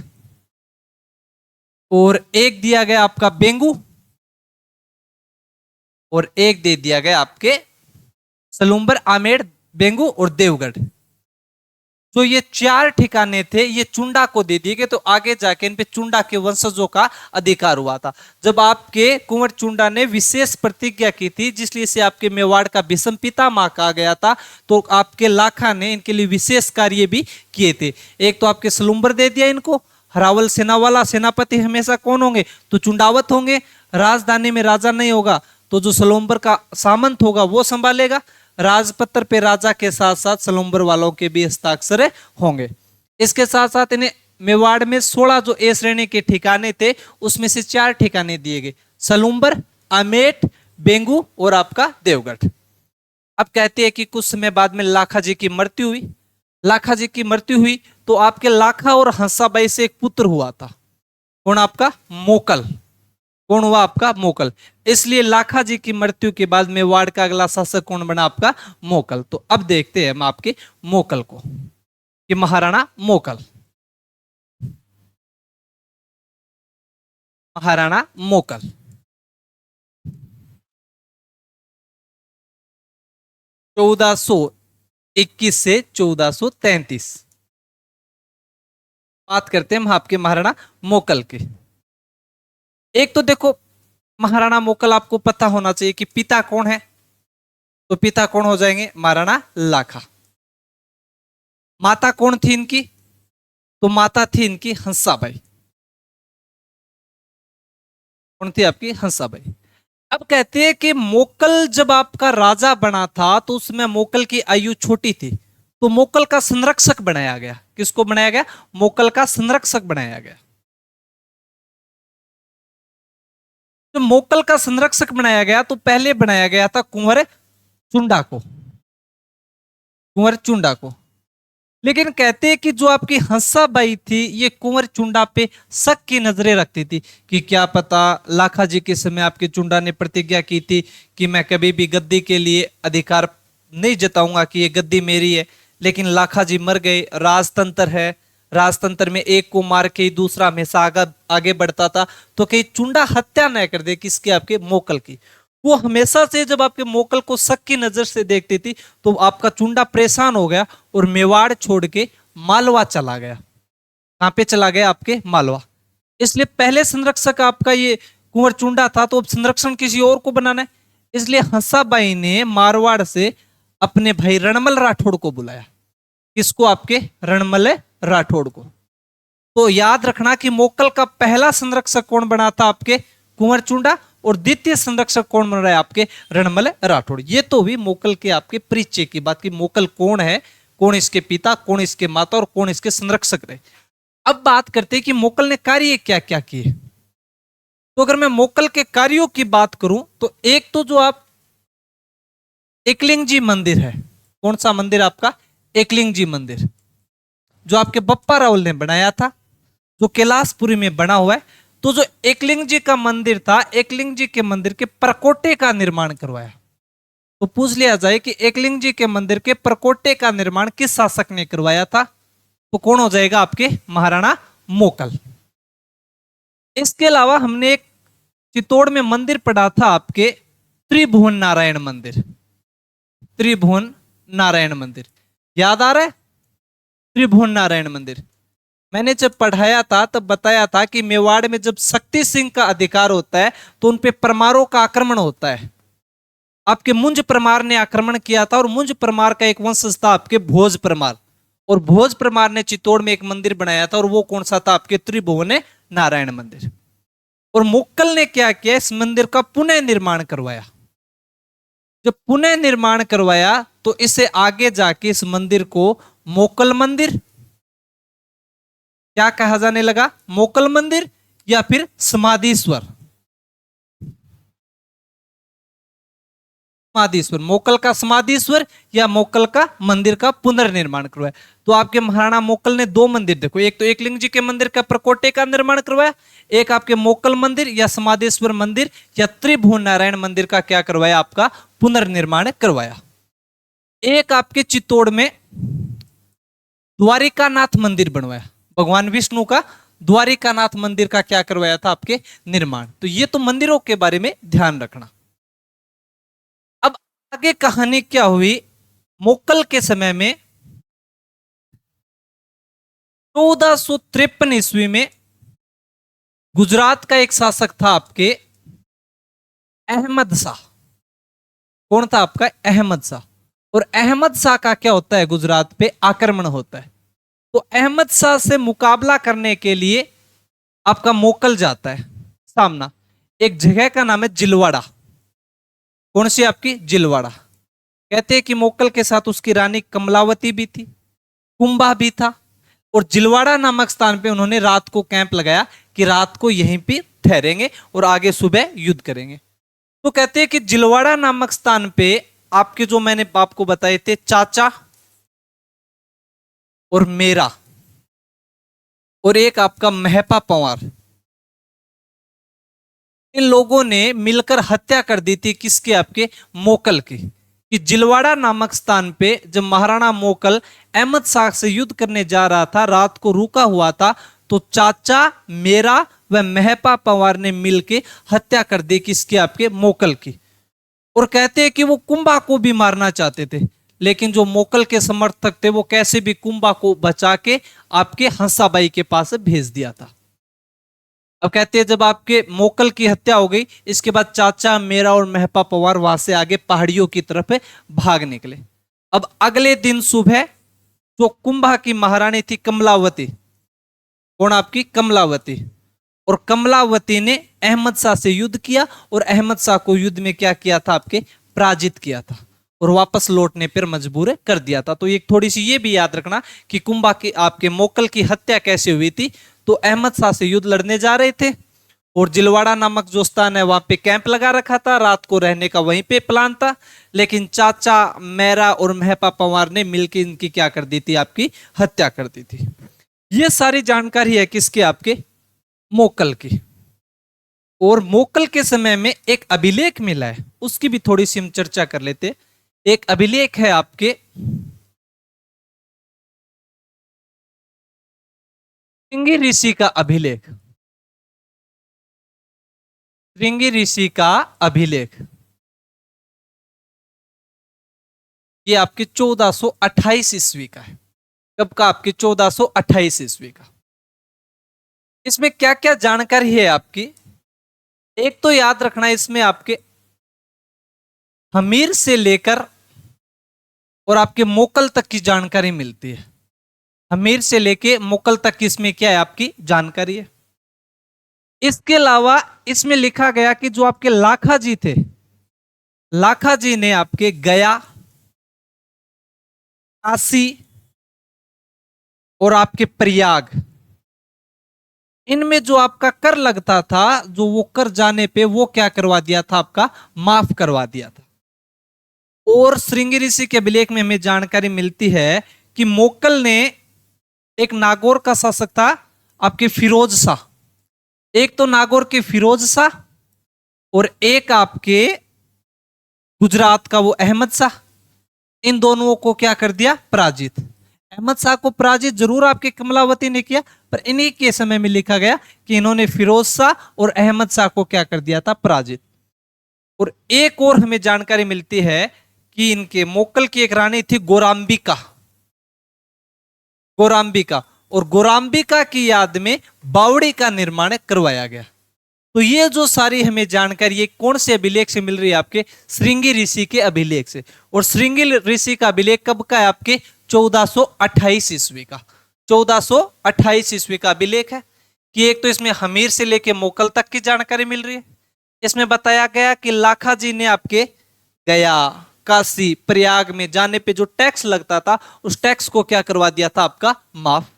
और एक दिया गया आपका बेंगू, और एक दे दिया गया आपके सलूम्बर, आमेर, बेंगू और देवगढ़। तो ये 4 ठिकाने थे, ये चुंडा को दे दिए गए। तो आगे जाके इन पे चुंडा के वंशजों का अधिकार हुआ था। जब आपके कुंवर चुंडा ने विशेष प्रतिज्ञा की थी, जिसलिए से आपके मेवाड़ का भीष्म पितामह कहा गया था, तो आपके लाखा ने इनके लिए विशेष कार्य भी किए थे। एक तो आपके सलूम्बर दे दिया इनको। हरावल सेना वाला सेनापति हमेशा कौन होंगे? तो चुंडावत होंगे। राजधानी में राजा नहीं होगा तो जो सलूम्बर का सामंत होगा वो संभालेगा। राजपत्र पे राजा के साथ साथ सलूम्बर वालों के भी हस्ताक्षर होंगे। इसके साथ साथ इन्हें मेवाड़ में 16 जो ए श्रेणी के ठिकाने थे उसमें से 4 ठिकाने दिए गए, सलूम्बर, अमेठ, बेंगू और आपका देवगढ़। अब कहते हैं कि कुछ समय बाद में लाखा जी की मृत्यु हुई। लाखा जी की मृत्यु हुई तो आपके लाखा और हंसाबाई से एक पुत्र हुआ था। कौन? आपका मोकल। कौन हुआ? आपका मोकल। इसलिए लाखा जी की मृत्यु के बाद मेवाड़ का अगला शासक कौन बना? आपका मोकल। तो अब देखते हैं हम आपके मोकल को, कि महाराणा मोकल। महाराणा मोकल 1421 से 1433। बात करते हैं हम आपके महाराणा मोकल की। एक तो देखो, महाराणा मोकल आपको पता होना चाहिए कि पिता कौन है। तो पिता कौन हो जाएंगे? महाराणा लाखा। माता कौन थी इनकी? तो माता थी इनकी हंसाबाई। कौन थी आपकी? हंसाबाई। अब कहते हैं कि मोकल जब आपका राजा बना था तो उसमें मोकल की आयु छोटी थी, तो मोकल का संरक्षक बनाया गया। किसको बनाया गया? मोकल का संरक्षक बनाया गया। तो मोकल का संरक्षक बनाया गया तो पहले बनाया गया था कुंवर चुंडा को। कुंवर चुंडा को। लेकिन कहते हैं कि जो आपकी हंसाबाई थी ये कुंवर चुंडा पे शक की नजरें रखती थी कि क्या पता लाखा जी के समय आपके चुंडा ने प्रतिज्ञा की थी कि मैं कभी भी गद्दी के लिए अधिकार नहीं जताऊंगा कि ये गद्दी मेरी है, लेकिन लाखा जी मर गए। राजतंत्र है, राजतंत्र में एक को मार के दूसरा हमेशा आगे बढ़ता था, तो कहीं चुंडा हत्या न कर दे किसके, आपके मोकल की। वो हमेशा से जब आपके मोकल को शक की नजर से देखती थी तो आपका चुंडा परेशान हो गया और मेवाड़ छोड़ के मालवा चला गया। कहां पे चला गया, आपके मालवा। इसलिए पहले संरक्षक आपका ये कुंवर चुंडा था, तो अब संरक्षण किसी और को बनाना है, इसलिए हंसाबाई ने मारवाड़ से अपने भाई रणमल राठौड़ को बुलाया। किसको, आपके रणमल राठौड़ को। तो याद रखना कि मोकल का पहला संरक्षक कौन बना था, आपके कुंवर चुंडा, और द्वितीय संरक्षक कौन बन रहा है, आपके रणमल राठौड़। ये तो भी मोकल के आपके परिचय की बात की मोकल कौन है, कौन इसके पिता, कौन इसके माता और कौन इसके संरक्षक रहे। अब बात करते हैं कि मोकल ने कार्य क्या क्या किए। तो अगर मैं मोकल के कार्यों की बात करूं तो एक तो जो आप एकलिंग जी मंदिर है, कौन सा मंदिर आपका, एकलिंग जी मंदिर, जो आपके बप्पा रावल ने बनाया था, जो कैलाशपुरी में बना हुआ है। तो जो एकलिंग जी का मंदिर था, एकलिंग जी के मंदिर के परकोटे का निर्माण करवाया। तो पूछ लिया जाए कि एकलिंग जी के मंदिर के परकोटे का निर्माण किस शासक ने करवाया था, तो कौन हो जाएगा, आपके महाराणा मोकल। इसके अलावा हमने एक चित्तौड़ में मंदिर पढ़ा था, आपके त्रिभुवन नारायण मंदिर। त्रिभुवन नारायण मंदिर याद आ रहा है, त्रिभुवन नारायण मंदिर। मैंने जब पढ़ाया था तब बताया था कि मेवाड़ में जब शक्ति सिंह का अधिकार होता है तो उन पे परमारों का आक्रमण होता है। आपके मुंज परमार ने आक्रमण किया था, और मुंज परमार का एक वंशज था आपके भोज परमार, और भोज परमार ने चित्तौड़ में एक मंदिर बनाया था, और वो कौन सा था, आपके त्रिभुवन नारायण मंदिर। और मोकल ने क्या किया, इस मंदिर का पुनः निर्माण करवाया। जब पुनः निर्माण करवाया तो इसे आगे जाके इस मंदिर को मोकल मंदिर क्या कहा जाने लगा, मोकल मंदिर या फिर समाधीश्वर। समाधीश्वर, मोकल का समाधीश्वर या मोकल का मंदिर का पुनर्निर्माण करवाया। तो आपके महाराणा मोकल ने दो मंदिर, देखो, एक तो एकलिंग जी के मंदिर का प्रकोटे का निर्माण करवाया, एक आपके मोकल मंदिर या समाधेश्वर मंदिर या त्रिभुवन नारायण मंदिर का क्या करवाया, आपका पुनर्निर्माण करवाया। एक आपके चित्तौड़ में द्वारिकानाथ मंदिर बनवाया, भगवान विष्णु का द्वारिकानाथ मंदिर का क्या करवाया था, आपके निर्माण। तो ये तो मंदिरों के बारे में ध्यान रखना। अब आगे कहानी क्या हुई, मोकल के समय में 1453 ईस्वी में गुजरात का एक शासक था, आपके अहमद शाह। कौन था आपका, अहमद शाह। और अहमद शाह का क्या होता है, गुजरात पे आक्रमण होता है। तो अहमद शाह से मुकाबला करने के लिए आपका मोकल जाता है सामना। एक जगह का नाम है जिलवाड़ा। कौन सी, आपकी जिलवाड़ा। कहते हैं कि मोकल के साथ उसकी रानी कमलावती भी थी, कुंभा भी था, और जिलवाड़ा नामक स्थान पे उन्होंने रात को कैंप लगाया कि रात को यहीं पे ठहरेंगे और आगे सुबह युद्ध करेंगे। तो कहते हैं कि जिलवाड़ा नामक स्थान पे आपके जो मैंने आपको बताए थे चाचा और मेरा और एक आपका महपा पंवार, इन लोगों ने मिलकर हत्या कर दी थी किसके, आपके मोकल की। कि जिलवाड़ा नामक स्थान पे जब महाराणा मोकल अहमद शाह से युद्ध करने जा रहा था, रात को रुका हुआ था, तो चाचा मेरा व महपा पंवार ने मिलके हत्या कर दी किसके, आपके मोकल की। और कहते हैं कि वो कुंभा को भी मारना चाहते थे, लेकिन जो मोकल के समर्थक थे वो कैसे भी कुंभा को बचा के आपके हंसाबाई के पास भेज दिया था। अब कहते हैं जब आपके मोकल की हत्या हो गई, इसके बाद चाचा मेरा और महपा पंवार वहां से आगे पहाड़ियों की तरफ भाग निकले। अब अगले दिन सुबह जो कुंभा की महारानी थी कमलावती, कौन, आपकी कमलावती, और कमलावती ने अहमद शाह से युद्ध किया और अहमद शाह को युद्ध में क्या किया था, आपके पराजित किया था और वापस लौटने पर मजबूर कर दिया था। तो एक थोड़ी सी ये भी याद रखना कि कुंभा की आपके मोकल की हत्या कैसे हुई थी। तो अहमद शाह से युद्ध लड़ने जा रहे थे और जिलवाड़ा नामक जो स्थान है वहां पे कैंप लगा रखा था, रात को रहने का वहीं पे प्लान था। लेकिन चाचा मेरा और महपा पंवार ने मिलकर इनकी क्या कर दी थी, आपकी हत्या कर दी थी। ये सारी जानकारी है किसकी, आपके मोकल की। और मोकल के समय में एक अभिलेख मिला है, उसकी भी थोड़ी सी हम चर्चा कर लेते। एक अभिलेख है आपके श्रृंगी ऋषि का अभिलेख। श्रृंगी ऋषि का अभिलेख ये आपके 1428 ईस्वी का है। कब का, आपके 1428 ईस्वी का। इसमें क्या क्या जानकारी है आपकी, एक तो याद रखना इसमें आपके हमीर से लेकर और आपके मोकल तक की जानकारी मिलती है। हमीर से लेके मोकल तक इसमें क्या है, आपकी जानकारी है। इसके अलावा इसमें लिखा गया कि जो आपके लाखा जी थे, लाखा जी ने आपके गया, काशी और आपके प्रयाग, इनमें जो आपका कर लगता था, जो वो कर जाने पे वो क्या करवा दिया था, आपका माफ करवा दिया था। और श्रृंगी ऋषि के अभिलेख में हमें जानकारी मिलती है कि मोकल ने, एक नागौर का शासक था आपके फिरोज शाह, एक तो नागौर के फिरोज शाह और एक आपके गुजरात का वो अहमद शाह, इन दोनों को क्या कर दिया, पराजित। अहमद शाह को पराजित जरूर आपके कमलावती ने किया, पर इन्हीं के समय में लिखा गया कि इन्होंने फिरोज शाह और अहमद शाह को क्या कर दिया था, पराजित। और एक और हमें जानकारी मिलती है कि इनके मोकल की एक रानी थी गोराम्बिका, गोराम्बिका, और गोराम्बिका की याद में बावड़ी का निर्माण करवाया गया। तो ये जो सारी हमें जानकारी ये कौन से अभिलेख से मिल रही है, आपके श्रृंगी ऋषि के अभिलेख से। और श्रृंगी ऋषि का अभिलेख कब का है, आपके 1428 ईस्वी का। 1428 ईस्वी का अभिलेख है कि एक तो इसमें हमीर से लेके मोकल तक की जानकारी मिल रही है। इसमें बताया गया कि लाखा जी ने आपके गया, काशी, प्रयाग में जाने पे जो टैक्स लगता था, उस टैक्स को क्या करवा दिया था, आपका माफ।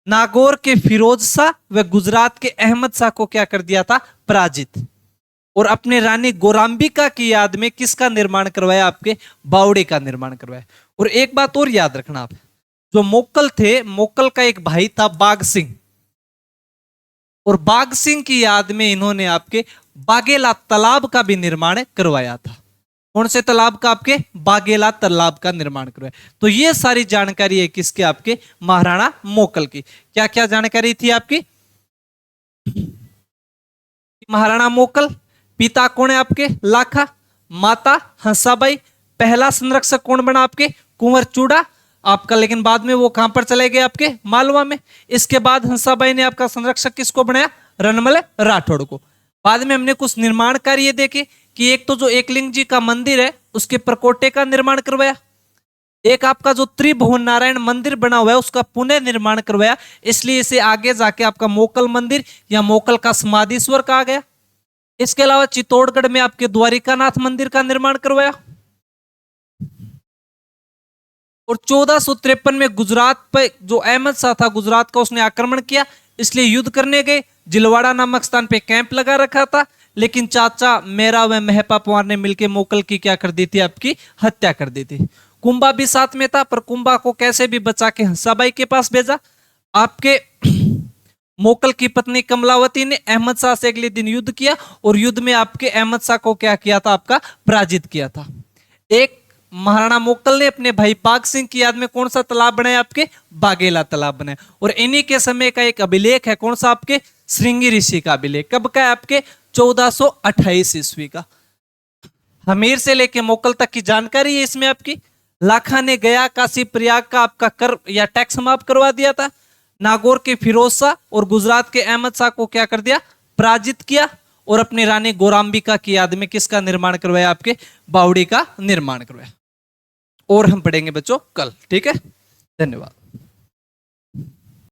नागौर के फिरोज शाह व गुजरात के अहमद शाह को क्या कर दिया था, पराजित। और अपने रानी गोराम्बिका की याद में किसका निर्माण करवाया, आपके बावड़े का निर्माण करवाया। और एक बात और याद रखना आप, जो मोकल थे, मोकल का एक भाई था बाघ सिंह, और बाघ सिंह की याद में इन्होंने आपके बागेला तालाब का भी निर्माण करवाया था। कौन से तालाब का, आपके बागेला तालाब का निर्माण करवाया। तो ये सारी जानकारी है किसके, आपके महाराणा मोकल की। क्या क्या जानकारी थी आपकी, महाराणा मोकल, पिता कौन है आपके, लाखा, माता हंसाबाई, पहला संरक्षक कौन बना, आपके कुंवर चूड़ा आपका, लेकिन बाद में वो कहां पर चले गए, आपके मालवा में। इसके बाद हंसाबाई ने आपका संरक्षक किसको बनाया, रणमल राठौड़ को। बाद में हमने कुछ निर्माण कार्य देखे कि एक तो जो एकलिंग जी का मंदिर है उसके प्रकोटे का निर्माण करवाया, एक आपका जो त्रिभुवन नारायण मंदिर बना हुआ है उसका पुनः निर्माण करवाया, इसलिए इसे आगे जाके आपका मोकल मंदिर या मोकल का समाधीश्वर कहा गया। इसके अलावा चित्तौड़गढ़ में आपके द्वारिकानाथ मंदिर का निर्माण करवाया। और 1453 में गुजरात पे जो अहमद शाह था, गुजरात का, उसने आक्रमण किया, इसलिए युद्ध करने गए। जिलवाड़ा नामक स्थान पे कैंप लगा रखा था, लेकिन चाचा मेरा व महपा पंवार ने मिलकर मोकल की क्या कर दी थी, आपकी हत्या कर दी थी। कुंभा भी साथ में था, पर कुंभा को कैसे भी बचा के हंसाबाई के पास भेजा। आपके मोकल की पत्नी कमलावती ने अहमद शाह से अगले दिन युद्ध किया, और युद्ध में आपके अहमद शाह को क्या किया था, आपका पराजित किया था। एक महाराणा मोकल ने अपने भाई बाघ सिंह की याद में कौन सा तालाब बनाया, आपके बागेला तालाब बनाया। और इन्हीं के समय का एक अभिलेख है, कौन सा, आपके श्रृंगी ऋषि का अभिलेख। कब का है, आपके 1428 ईस्वी का। हमीर से लेके मोकल तक की जानकारी है इसमें आपकी। लाखा ने गया, काशी, प्रयाग का आपका कर या टैक्स माफ करवा दिया था। नागौर के फिरोज शाह और गुजरात के अहमद शाह को क्या कर दिया, पराजित किया। और अपनी रानी गोराम्बिका की याद में किसका निर्माण करवाया, आपके बावड़ी का निर्माण करवाया। और हम पढ़ेंगे बच्चों कल, ठीक है। धन्यवाद।